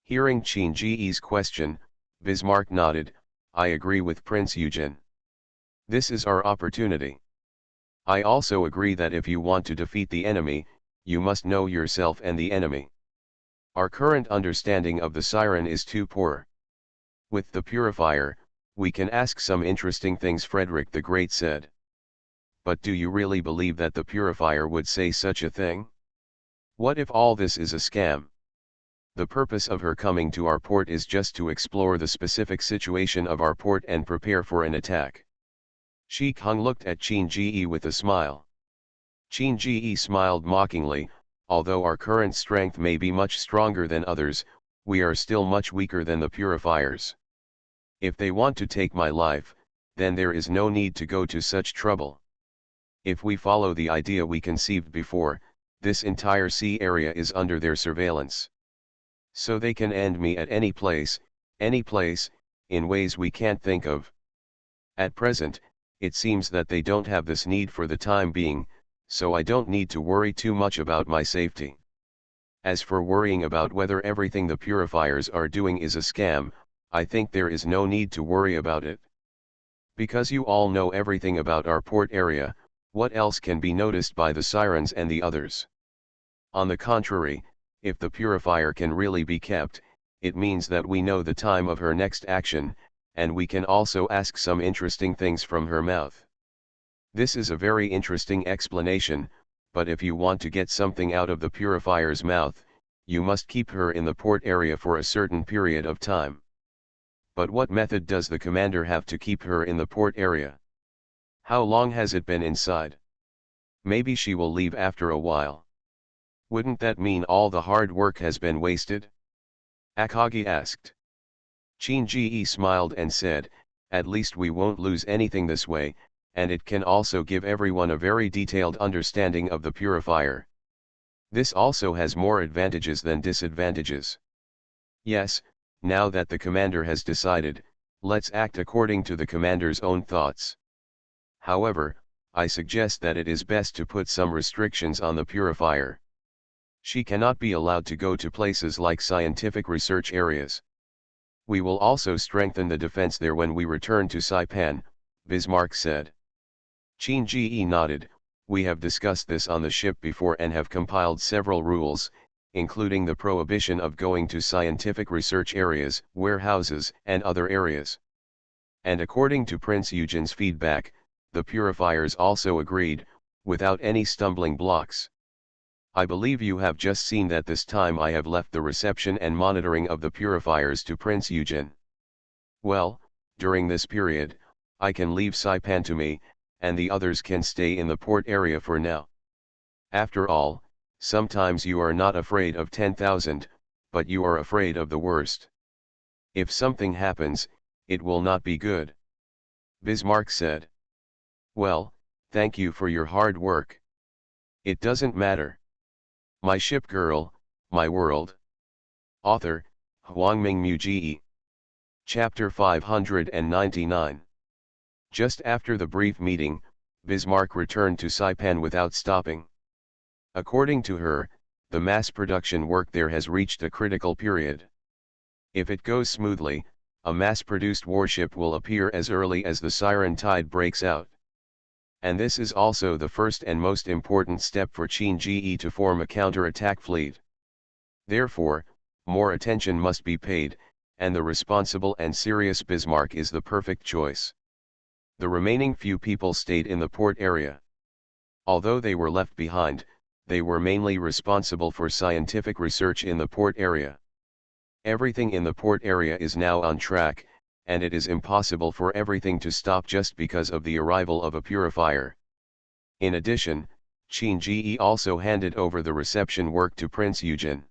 A: Hearing Qin Ji's question, Bismarck nodded. I agree with Prince Eugen. This is our opportunity. I also agree that if you want to defeat the enemy, you must know yourself and the enemy. Our current understanding of the siren is too poor. With the purifier, we can ask some interesting things, Frederick the Great said. But do you really believe that the purifier would say such a thing? What if all this is a scam? The purpose of her coming to our port is just to explore the specific situation of our port and prepare for an attack. Shi Kung looked at Qin Ji with a smile. Qin Ji smiled mockingly. Although our current strength may be much stronger than others, we are still much weaker than the purifiers. If they want to take my life, then there is no need to go to such trouble. If we follow the idea we conceived before, this entire sea area is under their surveillance. So they can end me at any place, in ways we can't think of. At present, it seems that they don't have this need for the time being, so I don't need to worry too much about my safety. As for worrying about whether everything the purifiers are doing is a scam, I think there is no need to worry about it. Because you all know everything about our port area, what else can be noticed by the sirens and the others? On the contrary, if the purifier can really be kept, it means that we know the time of her next action, and we can also ask some interesting things from her mouth. This is a very interesting explanation, but if you want to get something out of the purifier's mouth, you must keep her in the port area for a certain period of time. But what method does the commander have to keep her in the port area? How long has it been inside? Maybe she will leave after a while. Wouldn't that mean all the hard work has been wasted? Akagi asked. Qin Ji smiled and said, at least we won't lose anything this way, and it can also give everyone a very detailed understanding of the purifier. This also has more advantages than disadvantages. Yes, now that the commander has decided, let's act according to the commander's own thoughts. However, I suggest that it is best to put some restrictions on the purifier. She cannot be allowed to go to places like scientific research areas. We will also strengthen the defense there when we return to Saipan, Bismarck said. Qin Ji nodded. We have discussed this on the ship before and have compiled several rules, including the prohibition of going to scientific research areas, warehouses, and other areas. And according to Prince Eugen's feedback, the purifiers also agreed, without any stumbling blocks. I believe you have just seen that this time I have left the reception and monitoring of the purifiers to Prince Eugen. Well, during this period, I can leave Saipan to me, and the others can stay in the port area for now. After all, sometimes you are not afraid of 10,000, but you are afraid of the worst. If something happens, it will not be good. Bismarck said. Well, thank you for your hard work. It doesn't matter. My Ship Girl, My World. Author, Huangming Muji. Chapter 599. Just after the brief meeting, Bismarck returned to Saipan without stopping. According to her, the mass production work there has reached a critical period. If it goes smoothly, a mass-produced warship will appear as early as the siren tide breaks out. And this is also the first and most important step for Qin Ji to form a counter-attack fleet. Therefore, more attention must be paid, and the responsible and serious Bismarck is the perfect choice. The remaining few people stayed in the port area. Although they were left behind, they were mainly responsible for scientific research in the port area. Everything in the port area is now on track, and it is impossible for everything to stop just because of the arrival of a purifier. In addition, Qin Ji also handed over the reception work to Prince Eugen.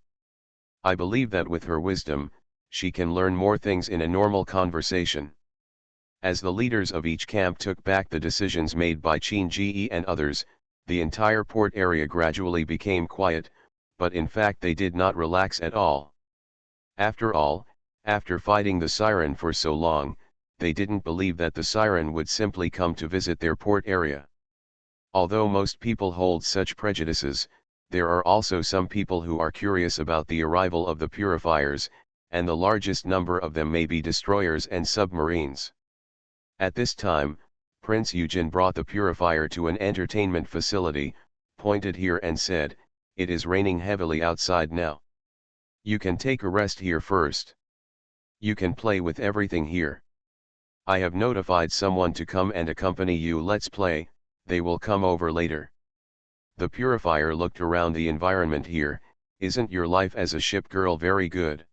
A: I believe that with her wisdom, she can learn more things in a normal conversation. As the leaders of each camp took back the decisions made by Qin Ji and others, the entire port area gradually became quiet, but in fact they did not relax at all. After all, after fighting the siren for so long, they didn't believe that the siren would simply come to visit their port area. Although most people hold such prejudices, there are also some people who are curious about the arrival of the purifiers, and the largest number of them may be destroyers and submarines. At this time, Prince Eugen brought the purifier to an entertainment facility, pointed here and said, "It is raining heavily outside now. You can take a rest here first. You can play with everything here. I have notified someone to come and accompany you. Let's play, they will come over later. The purifier looked around the environment here. Isn't your life as a ship girl very good?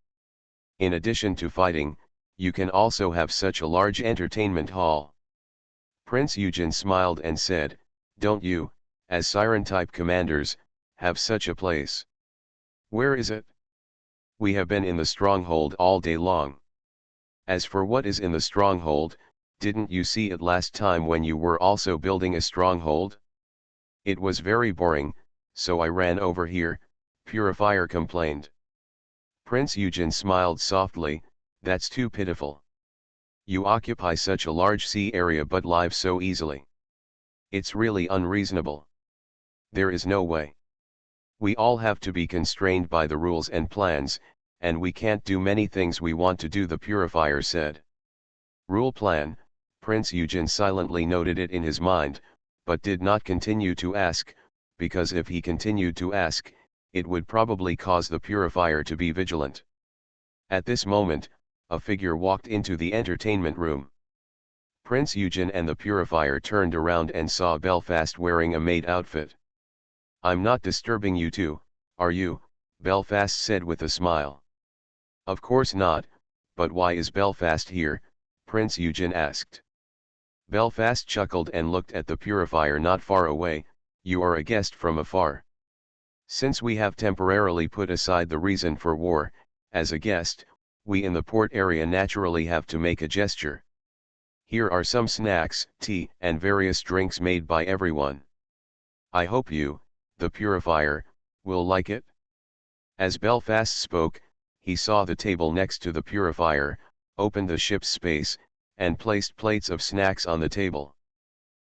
A: In addition to fighting, you can also have such a large entertainment hall. Prince Eugen smiled and said, don't you, as Siren-type commanders, have such a place? Where is it? We have been in the stronghold all day long. As for what is in the stronghold, didn't you see it last time when you were also building a stronghold? It was very boring, so I ran over here, Purifier complained. Prince Eugen smiled softly, that's too pitiful. You occupy such a large sea area but live so easily. It's really unreasonable. There is no way. We all have to be constrained by the rules and plans, and we can't do many things we want to do, the Purifier said. Rule plan, Prince Eugen silently noted it in his mind, but did not continue to ask, because if he continued to ask, it would probably cause the Purifier to be vigilant. At this moment, a figure walked into the entertainment room. Prince Eugen and the Purifier turned around and saw Belfast wearing a maid outfit. I'm not disturbing you two, are you? Belfast said with a smile. Of course not, but why is Belfast here? Prince Eugen asked. Belfast chuckled and looked at the Purifier not far away. You are a guest from afar. Since we have temporarily put aside the reason for war, as a guest, we in the port area naturally have to make a gesture. Here are some snacks, tea, and various drinks made by everyone. I hope you, the Purifier, will like it. As Belfast spoke, he saw the table next to the Purifier, opened the ship's space, and placed plates of snacks on the table.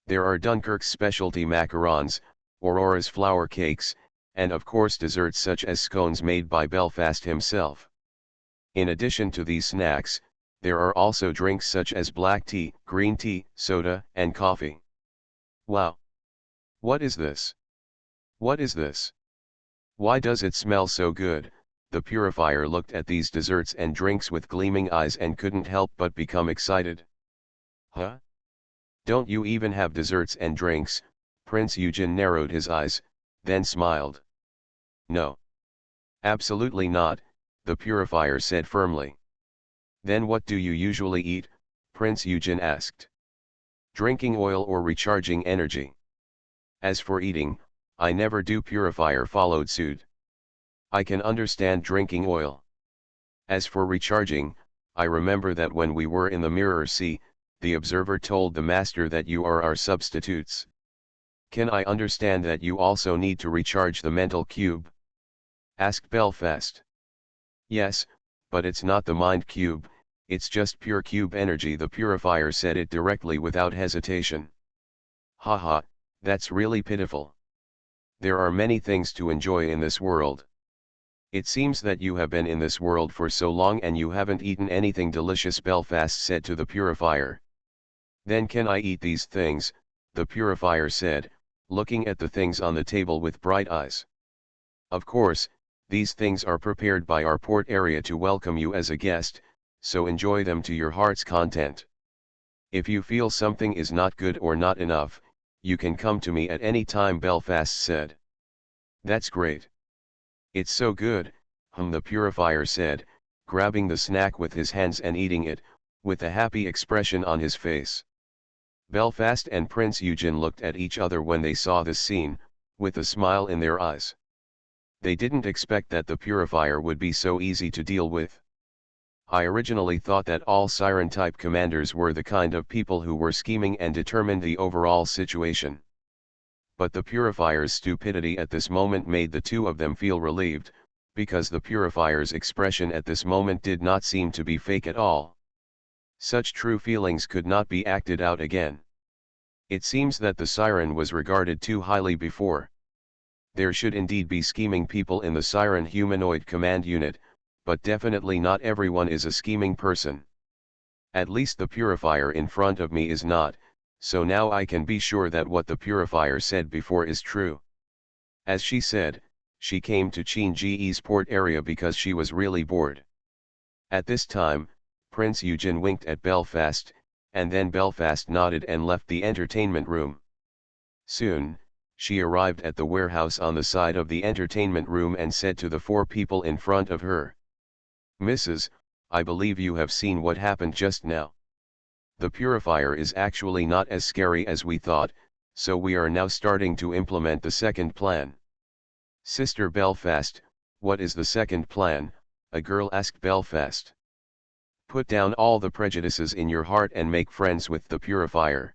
A: There are Dunkirk's specialty macarons, Aurora's flour cakes, and of course desserts such as scones made by Belfast himself. In addition to these snacks, there are also drinks such as black tea, green tea, soda, and coffee. Wow! What is this? What is this? Why does it smell so good? The Purifier looked at these desserts and drinks with gleaming eyes and couldn't help but become excited. Huh? Don't you even have desserts and drinks? Prince Eugen narrowed his eyes, then smiled. No. Absolutely not, the Purifier said firmly. Then what do you usually eat? Prince Eugen asked. Drinking oil or recharging energy. As for eating, I never do, Purifier followed suit. I can understand drinking oil. As for recharging, I remember that when we were in the Mirror Sea, the observer told the master that you are our substitutes. Can I understand that you also need to recharge the mental cube? Asked Belfast. Yes, but it's not the mind cube, it's just pure cube energy, the Purifier said it directly without hesitation. Haha, that's really pitiful. There are many things to enjoy in this world. It seems that you have been in this world for so long and you haven't eaten anything delicious, Belfast said to the Purifier. Then can I eat these things? The Purifier said, looking at the things on the table with bright eyes. Of course, these things are prepared by our port area to welcome you as a guest, so enjoy them to your heart's content. If you feel something is not good or not enough, you can come to me at any time, Belfast said. That's great. It's so good, the Purifier said, grabbing the snack with his hands and eating it, with a happy expression on his face. Belfast and Prince Eugen looked at each other when they saw this scene, with a smile in their eyes. They didn't expect that the Purifier would be so easy to deal with. I originally thought that all Siren-type commanders were the kind of people who were scheming and determined the overall situation. But the Purifier's stupidity at this moment made the two of them feel relieved, because the Purifier's expression at this moment did not seem to be fake at all. Such true feelings could not be acted out again. It seems that the Siren was regarded too highly before. There should indeed be scheming people in the Siren humanoid command unit, but definitely not everyone is a scheming person. At least the Purifier in front of me is not, so now I can be sure that what the Purifier said before is true. As she said, she came to Qin-Ge's port area because she was really bored. At this time, Prince Eugen winked at Belfast, and then Belfast nodded and left the entertainment room. Soon, she arrived at the warehouse on the side of the entertainment room and said to the four people in front of her, "Mrs., I believe you have seen what happened just now. The purifier is actually not as scary as we thought, so we are now starting to implement the second plan." "Sister Belfast, what is the second plan?" a girl asked Belfast. "Put down all the prejudices in your heart and make friends with the purifier.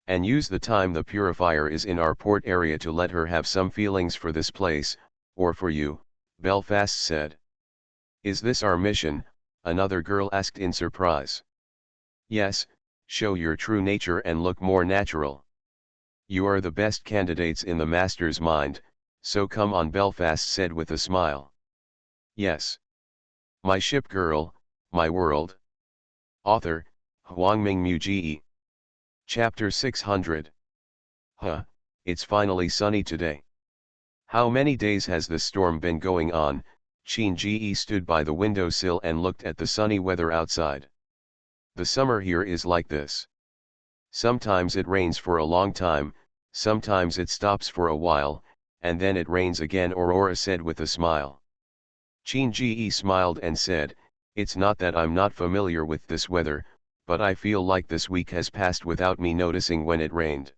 A: And use the time the purifier is in our port area to let her have some feelings for this place, or for you," Belfast said. "Is this our mission?" another girl asked in surprise. "Yes, show your true nature and look more natural. You are the best candidates in the master's mind, so come on," Belfast said with a smile. "Yes. My ship girl, my world." Author, Huangming Muji. Chapter 600. It's finally sunny today. How many days has this storm been going on? Qin-Ge stood by the windowsill and looked at the sunny weather outside. The summer here is like this. Sometimes it rains for a long time, sometimes it stops for a while, and then it rains again, Aurora said with a smile. Qin-Ge smiled and said, "It's not that I'm not familiar with this weather, but I feel like this week has passed without me noticing when it rained.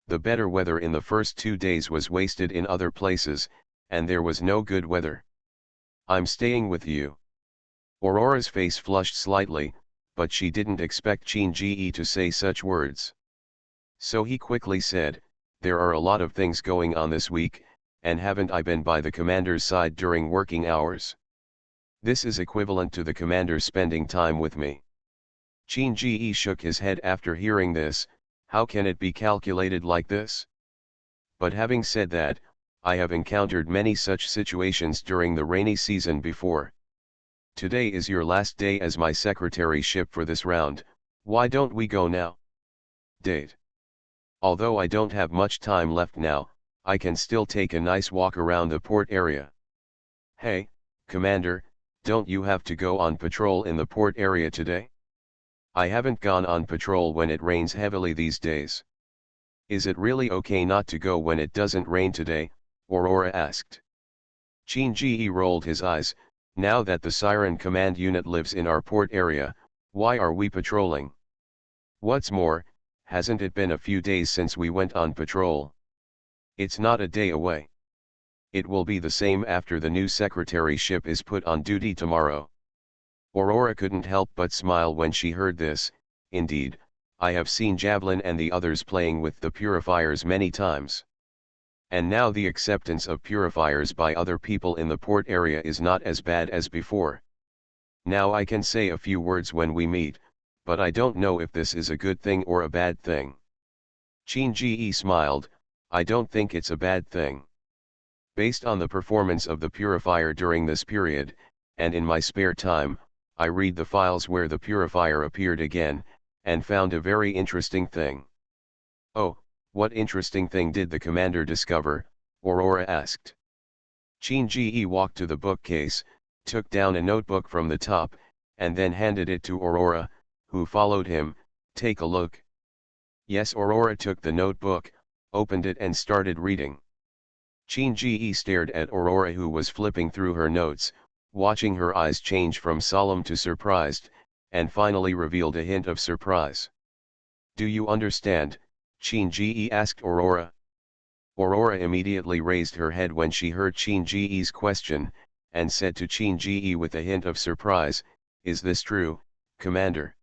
A: The better weather in the first 2 days was wasted in other places, and there was no good weather. I'm staying with you." Aurora's face flushed slightly, but she didn't expect Qin-Ge to say such words. So he quickly said, "There are a lot of things going on this week, and haven't I been by the commander's side during working hours? This is equivalent to the commander spending time with me." Qin-Ge shook his head after hearing this. "How can it be calculated like this? But having said that, I have encountered many such situations during the rainy season before. Today is your last day as my secretary ship for this round, why don't we go now? Date. Although I don't have much time left now, I can still take a nice walk around the port area." "Hey, Commander, don't you have to go on patrol in the port area today?" "I haven't gone on patrol when it rains heavily these days." "Is it really okay not to go when it doesn't rain today?" Aurora asked. Qin-Ge rolled his eyes. "Now that the Siren Command Unit lives in our port area, why are we patrolling? What's more, hasn't it been a few days since we went on patrol? It's not a day away. It will be the same after the new secretary ship is put on duty tomorrow." Aurora couldn't help but smile when she heard this. "Indeed, I have seen Javelin and the others playing with the purifiers many times. And now the acceptance of purifiers by other people in the port area is not as bad as before. Now I can say a few words when we meet, but I don't know if this is a good thing or a bad thing." Qin-Ge smiled. "I don't think it's a bad thing. Based on the performance of the purifier during this period, and in my spare time, I read the files where the purifier appeared again, and found a very interesting thing." "Oh, what interesting thing did the commander discover?" Aurora asked. Qin-Ge walked to the bookcase, took down a notebook from the top, and then handed it to Aurora, who followed him. "Take a look." Yes, Aurora took the notebook, opened it and started reading. Qin-Ge stared at Aurora, who was flipping through her notes, watching her eyes change from solemn to surprised, and finally revealed a hint of surprise. "Do you understand?" Qin-Ge asked Aurora. Aurora immediately raised her head when she heard Qin-Ge's question, and said to Qin-Ge with a hint of surprise, "Is this true, Commander?"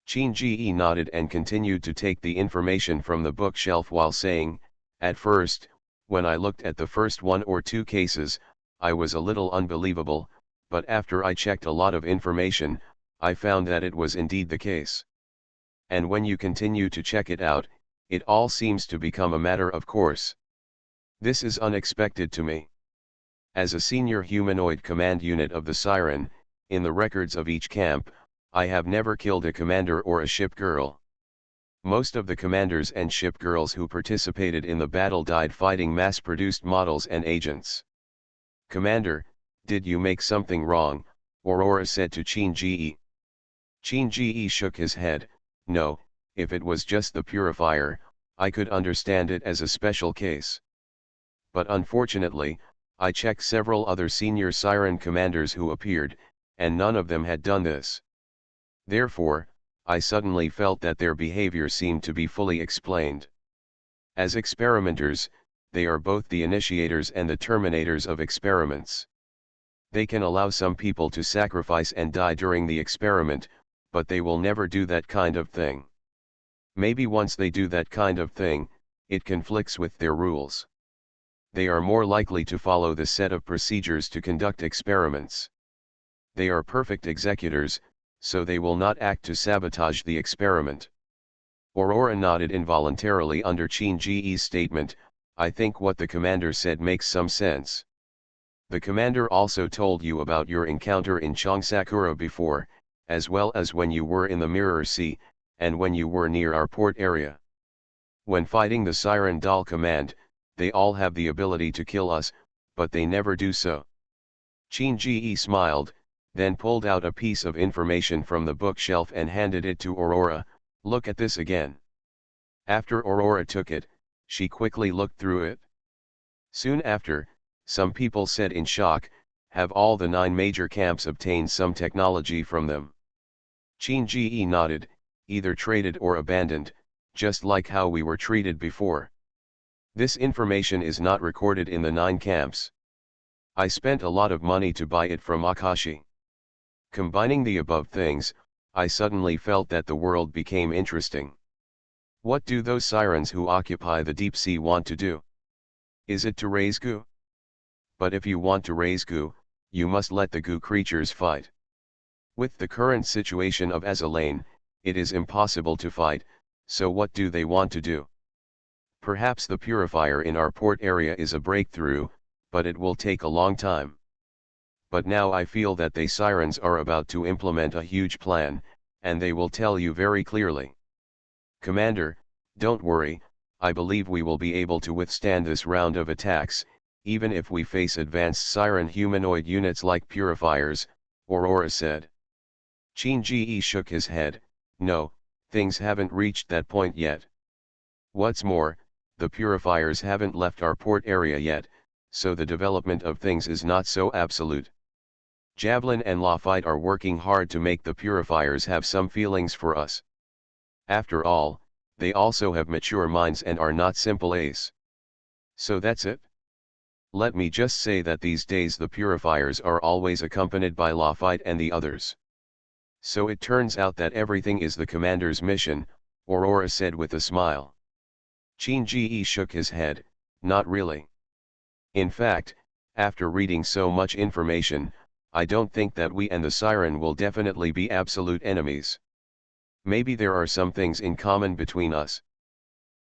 A: Qin-Ge nodded and continued to take the information from the bookshelf while saying, "At first, when I looked at the first 1 or 2 cases, I was a little unbelievable, but after I checked a lot of information, I found that it was indeed the case. And when you continue to check it out, it all seems to become a matter of course. This is unexpected to me. As a senior humanoid command unit of the Siren, in the records of each camp, I have never killed a commander or a ship girl. Most of the commanders and ship girls who participated in the battle died fighting mass-produced models and agents. "Commander, did you make something wrong?" Aurora said to Qin Ji. Qin Ji shook his head. "No, if it was just the purifier, I could understand it as a special case. But unfortunately, I checked several other senior Siren commanders who appeared, and none of them had done this. Therefore, I suddenly felt that their behavior seemed to be fully explained. As experimenters, they are both the initiators and the terminators of experiments. They can allow some people to sacrifice and die during the experiment, but they will never do that kind of thing. Maybe once they do that kind of thing, it conflicts with their rules. They are more likely to follow the set of procedures to conduct experiments. They are perfect executors, so they will not act to sabotage the experiment." Aurora nodded involuntarily under Qin Ji's statement. "I think what the commander said makes some sense. The commander also told you about your encounter in Chongsakura before, as well as when you were in the Mirror Sea, and when you were near our port area. When fighting the Siren Doll Command, they all have the ability to kill us, but they never do so." Qin Ji smiled, then pulled out a piece of information from the bookshelf and handed it to Aurora. "Look at this again." After Aurora took it, she quickly looked through it. Soon after, some people said in shock, "Have all the 9 major camps obtained some technology from them?" Qin Ji nodded, "Either traded or abandoned, just like how we were treated before. This information is not recorded in the 9 camps. I spent a lot of money to buy it from Akashi." Combining the above things, I suddenly felt that the world became interesting. What do those sirens who occupy the deep sea want to do? Is it to raise goo? But if you want to raise goo, you must let the goo creatures fight. With the current situation of Azalane, it is impossible to fight, so what do they want to do? Perhaps the purifier in our port area is a breakthrough, but it will take a long time. But now I feel that they sirens are about to implement a huge plan, and they will tell you very clearly. Commander, don't worry, I believe we will be able to withstand this round of attacks, even if we face advanced siren humanoid units like purifiers, Aurora said. Qin Ji shook his head. "No, things haven't reached that point yet. What's more, the purifiers haven't left our port area yet, so the development of things is not so absolute. Javelin and Lafite are working hard to make the purifiers have some feelings for us. After all, they also have mature minds and are not simple ace. So that's it. Let me just say that these days the purifiers are always accompanied by Lafite and the others. So it turns out that everything is the commander's mission," Aurora said with a smile. Qin Ji shook his head. "Not really. In fact, after reading so much information, I don't think that we and the Siren will definitely be absolute enemies. Maybe there are some things in common between us.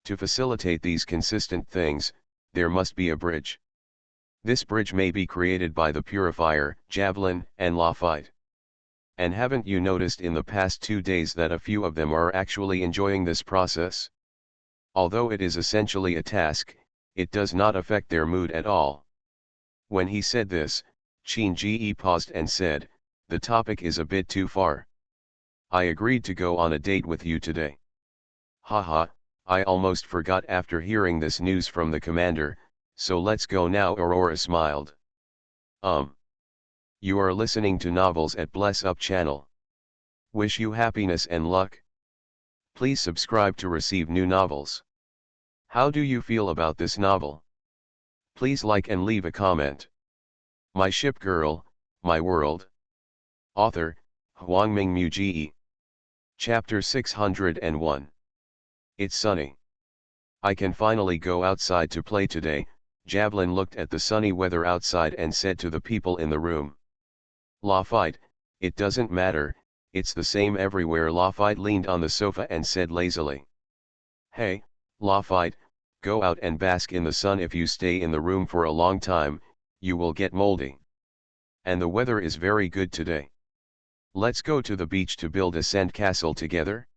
A: To facilitate these consistent things, there must be a bridge. This bridge may be created by the Purifier, Javelin, and Lafite. And haven't you noticed in the past 2 days that a few of them are actually enjoying this process? Although it is essentially a task, it does not affect their mood at all." When he said this, Qin Ji paused and said, "The topic is a bit too far. I agreed to go on a date with you today." "Haha, I almost forgot after hearing this news from the commander, so let's go now," Aurora smiled. You are listening to Novels at Bless Up channel. Wish you happiness and luck. Please subscribe to receive new novels. How do you feel about this novel? Please like and leave a comment. My Ship Girl, My World. Author, Huangming Muji. Chapter 601. It's sunny. I can finally go outside to play today. Javelin looked at the sunny weather outside and said to the people in the room. Lafite, it doesn't matter, it's the same everywhere. Lafite leaned on the sofa and said lazily. Hey, Lafite, go out and bask in the sun. If you stay in the room for a long time, you will get moldy. And the weather is very good today. Let's go to the beach to build a sand castle together.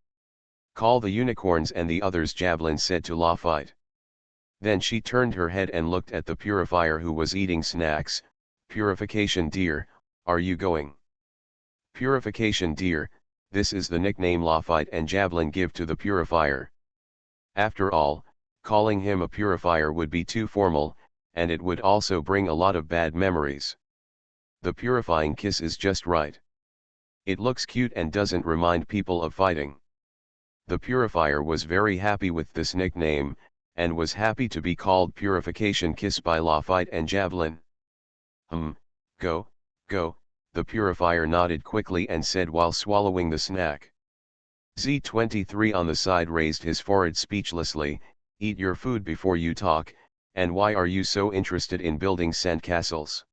A: Call the unicorns and the others, Javelin said to Lafite. Then she turned her head and looked at the purifier who was eating snacks. Purification dear, are you going? Purification dear, this is the nickname Lafite and Javelin give to the purifier. After all, calling him a purifier would be too formal, and it would also bring a lot of bad memories. The purifying kiss is just right. It looks cute and doesn't remind people of fighting. The purifier was very happy with this nickname, and was happy to be called Purification Kiss by Lafite and Javelin. Go, the purifier nodded quickly and said while swallowing the snack. Z23 on the side raised his forehead speechlessly. Eat your food before you talk, and why are you so interested in building sandcastles?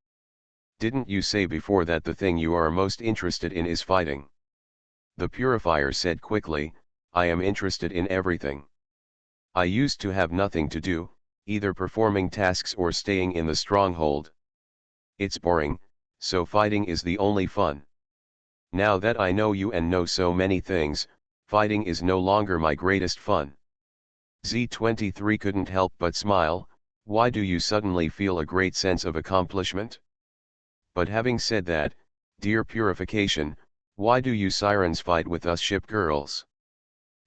A: Didn't you say before that the thing you are most interested in is fighting? The purifier said quickly, I am interested in everything. I used to have nothing to do, either performing tasks or staying in the stronghold. It's boring, so fighting is the only fun. Now that I know you and know so many things, fighting is no longer my greatest fun. Z23 couldn't help but smile. Why do you suddenly feel a great sense of accomplishment? But having said that, dear Purification, why do you sirens fight with us ship girls?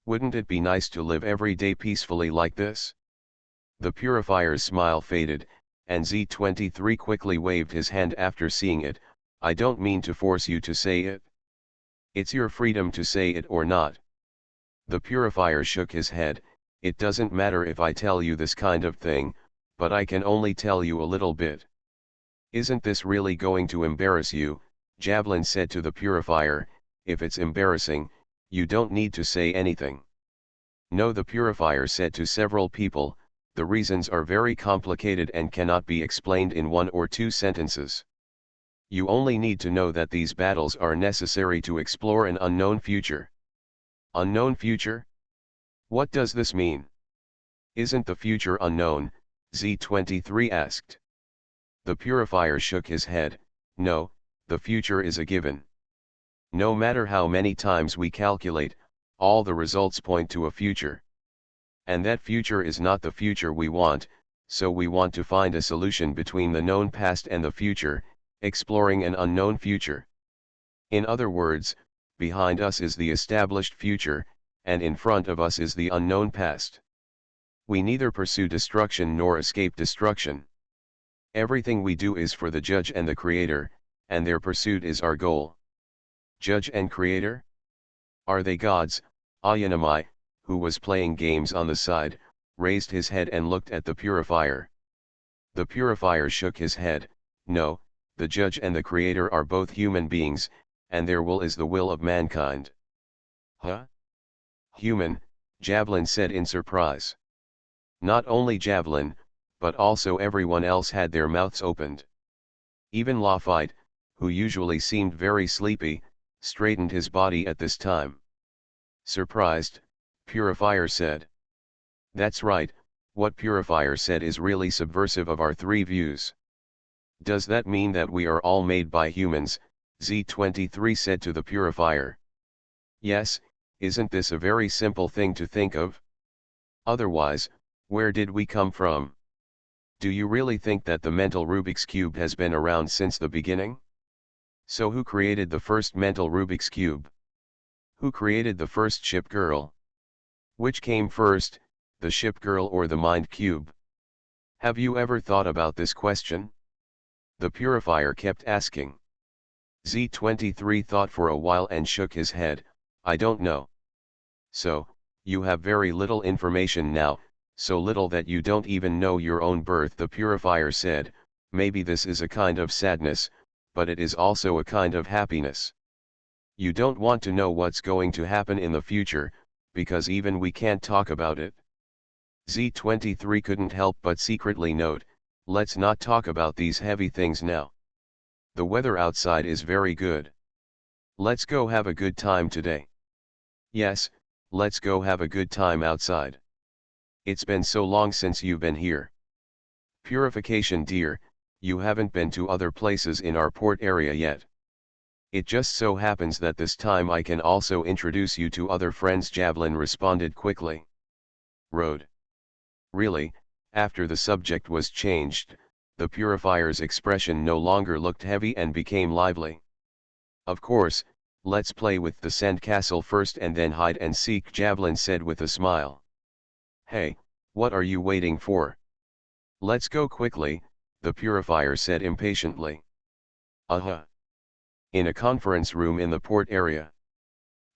A: Wouldn't it be nice to live every day peacefully like this? The purifier's smile faded, and Z23 quickly waved his hand after seeing it. I don't mean to force you to say it. It's your freedom to say it or not. The purifier shook his head. It doesn't matter if I tell you this kind of thing, but I can only tell you a little bit. Isn't this really going to embarrass you? Javelin said to the purifier. If it's embarrassing, you don't need to say anything. No, the purifier said to several people, the reasons are very complicated and cannot be explained in 1 or 2 sentences. You only need to know that these battles are necessary to explore an unknown future. Unknown future? What does this mean? Isn't the future unknown? Z23 asked. The purifier shook his head. No, the future is a given. No matter how many times we calculate, all the results point to a future. And that future is not the future we want, so we want to find a solution between the known past and the future, exploring an unknown future. In other words, behind us is the established future, and in front of us is the unknown past. We neither pursue destruction nor escape destruction. Everything we do is for the Judge and the Creator, and their pursuit is our goal. Judge and Creator? Are they gods? Ayanamai, who was playing games on the side, raised his head and looked at the purifier. The purifier shook his head. No, the Judge and the Creator are both human beings, and their will is the will of mankind. Huh? Human, Javelin said in surprise. Not only Javelin, but also everyone else had their mouths opened. Even Lafite, who usually seemed very sleepy, straightened his body at this time. Surprised, Purifier said. That's right, what Purifier said is really subversive of our 3 views. Does that mean that we are all made by humans? Z23 said to the Purifier. Yes, isn't this a very simple thing to think of? Otherwise, where did we come from? Do you really think that the mental Rubik's Cube has been around since the beginning? So who created the first mental Rubik's Cube? Who created the first ship girl? Which came first, the ship girl or the mind cube? Have you ever thought about this question? The Purifier kept asking. Z23 thought for a while and shook his head. I don't know. So, you have very little information now, so little that you don't even know your own birth, the Purifier said. Maybe this is a kind of sadness, but it is also a kind of happiness. You don't want to know what's going to happen in the future, because even we can't talk about it. Z23 couldn't help but secretly note, let's not talk about these heavy things now. The weather outside is very good. Let's go have a good time today. Yes, let's go have a good time outside. It's been so long since you've been here. Purification dear, you haven't been to other places in our port area yet. It just so happens that this time I can also introduce you to other friends, Javelin responded quickly. Road. Really, after the subject was changed, the purifier's expression no longer looked heavy and became lively. Of course, let's play with the sandcastle first and then hide and seek, Javelin said with a smile. Hey, what are you waiting for? Let's go quickly, the purifier said impatiently. In a conference room in the port area.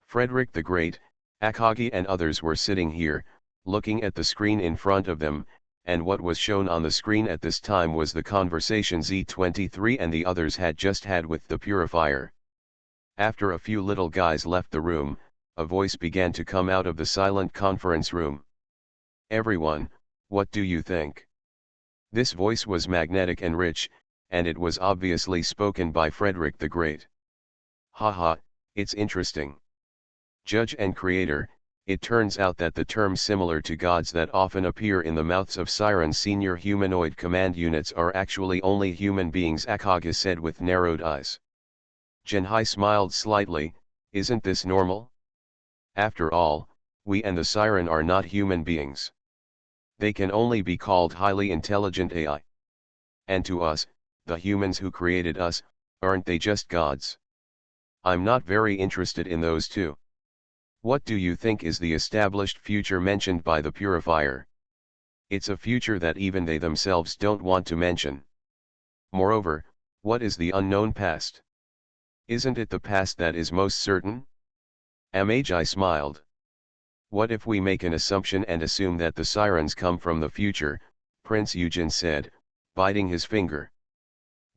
A: Frederick the Great, Akagi and others were sitting here, looking at the screen in front of them, and what was shown on the screen at this time was the conversation Z23 and the others had just had with the purifier. After a few little guys left the room, a voice began to come out of the silent conference room. Everyone, what do you think? This voice was magnetic and rich, and it was obviously spoken by Frederick the Great. Haha, it's interesting. Judge and creator, it turns out that the terms similar to gods that often appear in the mouths of Siren's senior humanoid command units are actually only human beings, Akagi said with narrowed eyes. Genhai smiled slightly. Isn't this normal? After all, we and the Siren are not human beings. They can only be called highly intelligent AI. And to us, the humans who created us, aren't they just gods? I'm not very interested in those two. What do you think is the established future mentioned by the purifier? It's a future that even they themselves don't want to mention. Moreover, what is the unknown past? Isn't it the past that is most certain? Amagi smiled. What if we make an assumption and assume that the Sirens come from the future, Prince Eugen said, biting his finger.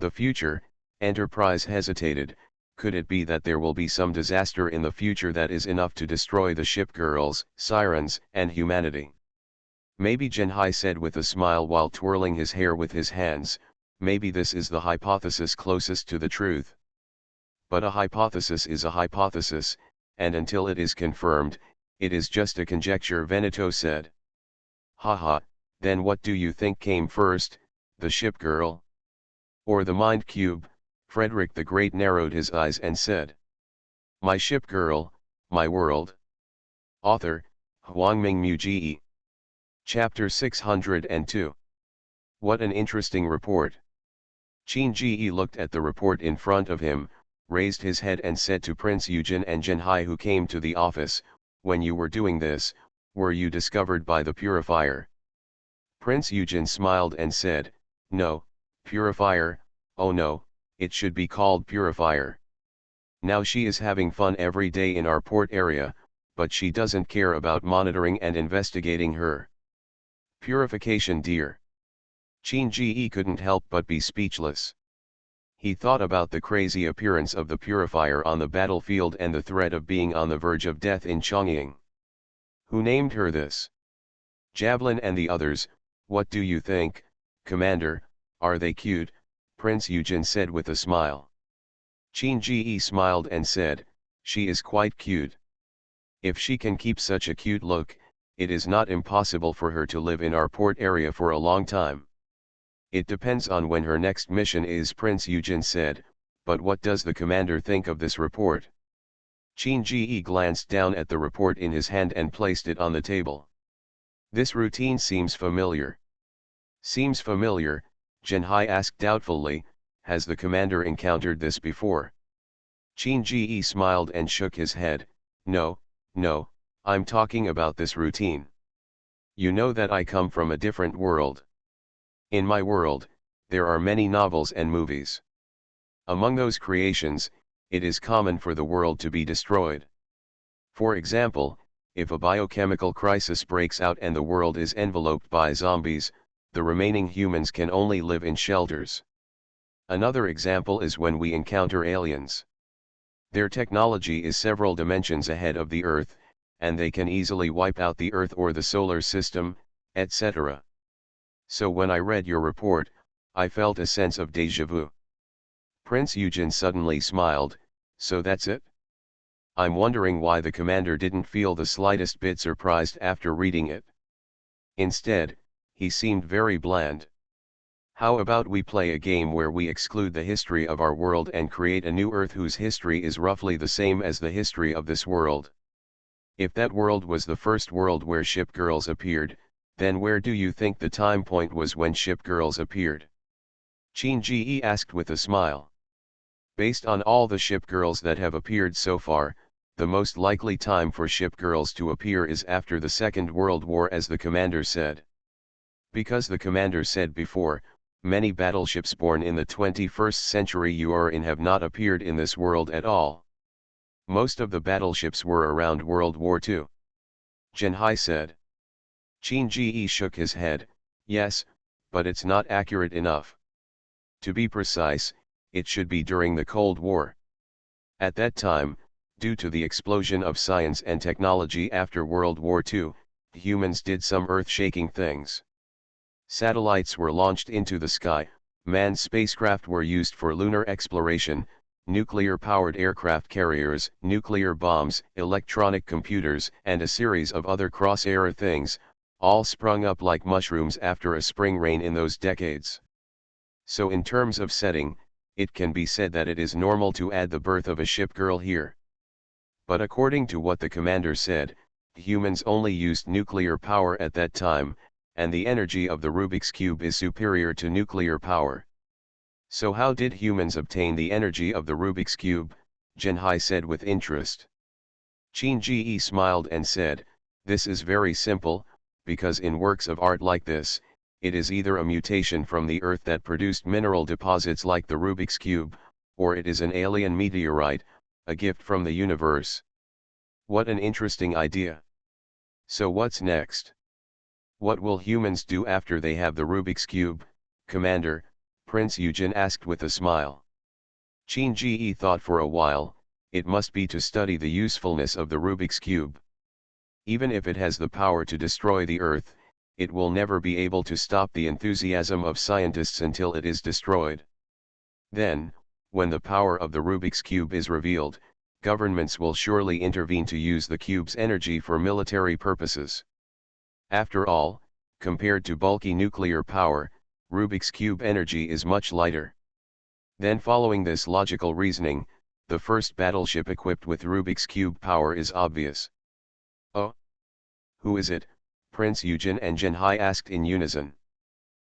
A: The future, Enterprise hesitated. Could it be that there will be some disaster in the future that is enough to destroy the ship girls, Sirens, and humanity? Maybe, Genhai said with a smile while twirling his hair with his hands, maybe this is the hypothesis closest to the truth. But a hypothesis is a hypothesis, and until it is confirmed, it is just a conjecture, Veneto said. Haha, then what do you think came first, the ship girl? Or the mind cube? Frederick the Great narrowed his eyes and said. My ship girl, my world. Author, Huangming Mu. Chapter 602. What an interesting report. Qin Ji looked at the report in front of him, raised his head and said to Prince Eugen and Genhai who came to the office, when you were doing this, were you discovered by the purifier? Prince Eugen smiled and said, no, purifier, oh no, it should be called purifier. Now she is having fun every day in our port area, but she doesn't care about monitoring and investigating her purification, dear. Qin Ji couldn't help but be speechless. He thought about the crazy appearance of the purifier on the battlefield and the threat of being on the verge of death in Chongying. Who named her this? Javelin and the others, what do you think, Commander, are they cute? Prince Eugen said with a smile. Qin Ji smiled and said, she is quite cute. If she can keep such a cute look, it is not impossible for her to live in our port area for a long time. It depends on when her next mission is, Prince Eugen said, but what does the commander think of this report? Qin Ji glanced down at the report in his hand and placed it on the table. This routine seems familiar. Seems familiar, Genhai asked doubtfully, has the commander encountered this before? Qin Ji smiled and shook his head, no, I'm talking about this routine. You know that I come from a different world. In my world, there are many novels and movies. Among those creations, it is common for the world to be destroyed. For example, if a biochemical crisis breaks out and the world is enveloped by zombies, the remaining humans can only live in shelters. Another example is when we encounter aliens. Their technology is several dimensions ahead of the Earth, and they can easily wipe out the Earth or the solar system, etc. So when I read your report, I felt a sense of déjà vu. Prince Eugen suddenly smiled, so that's it? I'm wondering why the commander didn't feel the slightest bit surprised after reading it. Instead, he seemed very bland. How about we play a game where we exclude the history of our world and create a new Earth whose history is roughly the same as the history of this world? If that world was the first world where ship girls appeared, then where do you think the time point was when ship girls appeared? Qin Ji asked with a smile. Based on all the ship girls that have appeared so far, the most likely time for ship girls to appear is after the Second World War, as the commander said. Because the commander said before, many battleships born in the 21st century you are in have not appeared in this world at all. Most of the battleships were around World War II. Jinhai said. Qin Ji shook his head. Yes, but it's not accurate enough. To be precise, it should be during the Cold War. At that time, due to the explosion of science and technology after World War II, humans did some earth-shaking things. Satellites were launched into the sky, manned spacecraft were used for lunar exploration, nuclear-powered aircraft carriers, nuclear bombs, electronic computers, and a series of other cross-era things, all sprung up like mushrooms after a spring rain in those decades. So in terms of setting, it can be said that it is normal to add the birth of a ship girl here. But according to what the commander said, humans only used nuclear power at that time, and the energy of the Rubik's Cube is superior to nuclear power. So how did humans obtain the energy of the Rubik's Cube? Jinhai said with interest. Qin Ji smiled and said, this is very simple, because in works of art like this, it is either a mutation from the Earth that produced mineral deposits like the Rubik's Cube, or it is an alien meteorite, a gift from the universe. What an interesting idea. So what's next? What will humans do after they have the Rubik's Cube, Commander? Prince Eugen asked with a smile. Qin Ji thought for a while. It must be to study the usefulness of the Rubik's Cube. Even if it has the power to destroy the Earth, it will never be able to stop the enthusiasm of scientists until it is destroyed. Then, when the power of the Rubik's Cube is revealed, governments will surely intervene to use the cube's energy for military purposes. After all, compared to bulky nuclear power, Rubik's Cube energy is much lighter. Then following this logical reasoning, the first battleship equipped with Rubik's Cube power is obvious. Oh? Who is it? Prince Eugen and Jinhai asked in unison.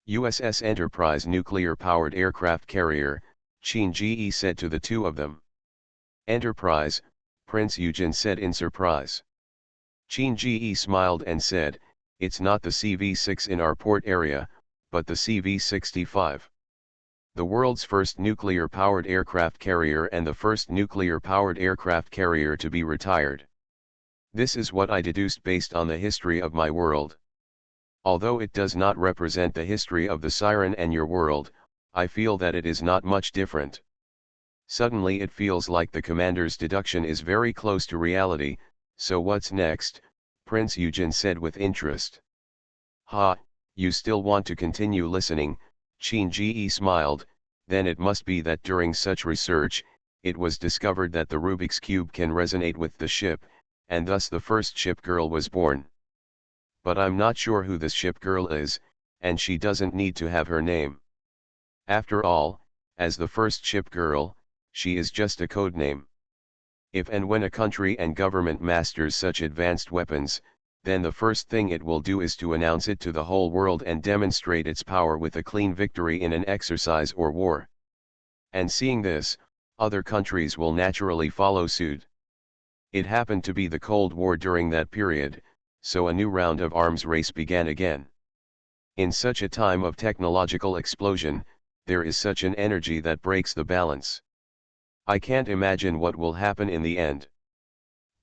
A: USS Enterprise nuclear-powered aircraft carrier, Qin Ji said to the two of them. Enterprise, Prince Eugen said in surprise. Qin Ji smiled and said, it's not the CV-6 in our port area, but the CV-65. The world's first nuclear-powered aircraft carrier and the first nuclear-powered aircraft carrier to be retired. This is what I deduced based on the history of my world. Although it does not represent the history of the Siren and your world, I feel that it is not much different. Suddenly it feels like the commander's deduction is very close to reality. So what's next? Prince Eugen said with interest. Ha, you still want to continue listening? Qin Ji smiled. Then it must be that during such research, it was discovered that the Rubik's Cube can resonate with the ship, and thus the first ship girl was born. But I'm not sure who this ship girl is, and she doesn't need to have her name. After all, as the first ship girl, she is just a code name. If and when a country and government masters such advanced weapons, then the first thing it will do is to announce it to the whole world and demonstrate its power with a clean victory in an exercise or war. And seeing this, other countries will naturally follow suit. It happened to be the Cold War during that period, so a new round of arms race began again. In such a time of technological explosion, there is such an energy that breaks the balance. I can't imagine what will happen in the end.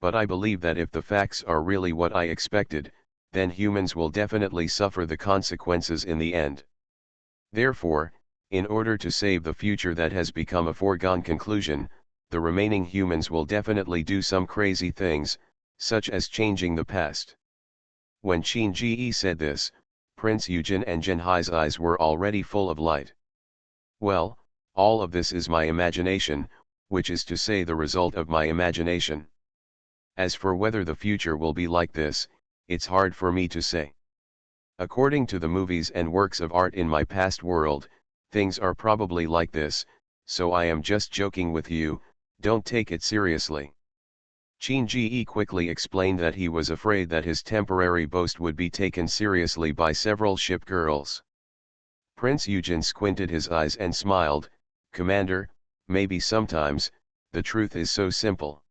A: But I believe that if the facts are really what I expected, then humans will definitely suffer the consequences in the end. Therefore, in order to save the future that has become a foregone conclusion, the remaining humans will definitely do some crazy things, such as changing the past. When Qin Ji said this, Prince Eugen and Jinhai's eyes were already full of light. Well, all of this is my imagination, which is to say the result of my imagination. As for whether the future will be like this, it's hard for me to say. According to the movies and works of art in my past world, things are probably like this, so I am just joking with you, don't take it seriously. Qin quickly explained that he was afraid that his temporary boast would be taken seriously by several ship girls. Prince Eugen squinted his eyes and smiled, "Commander, maybe sometimes, the truth is so simple."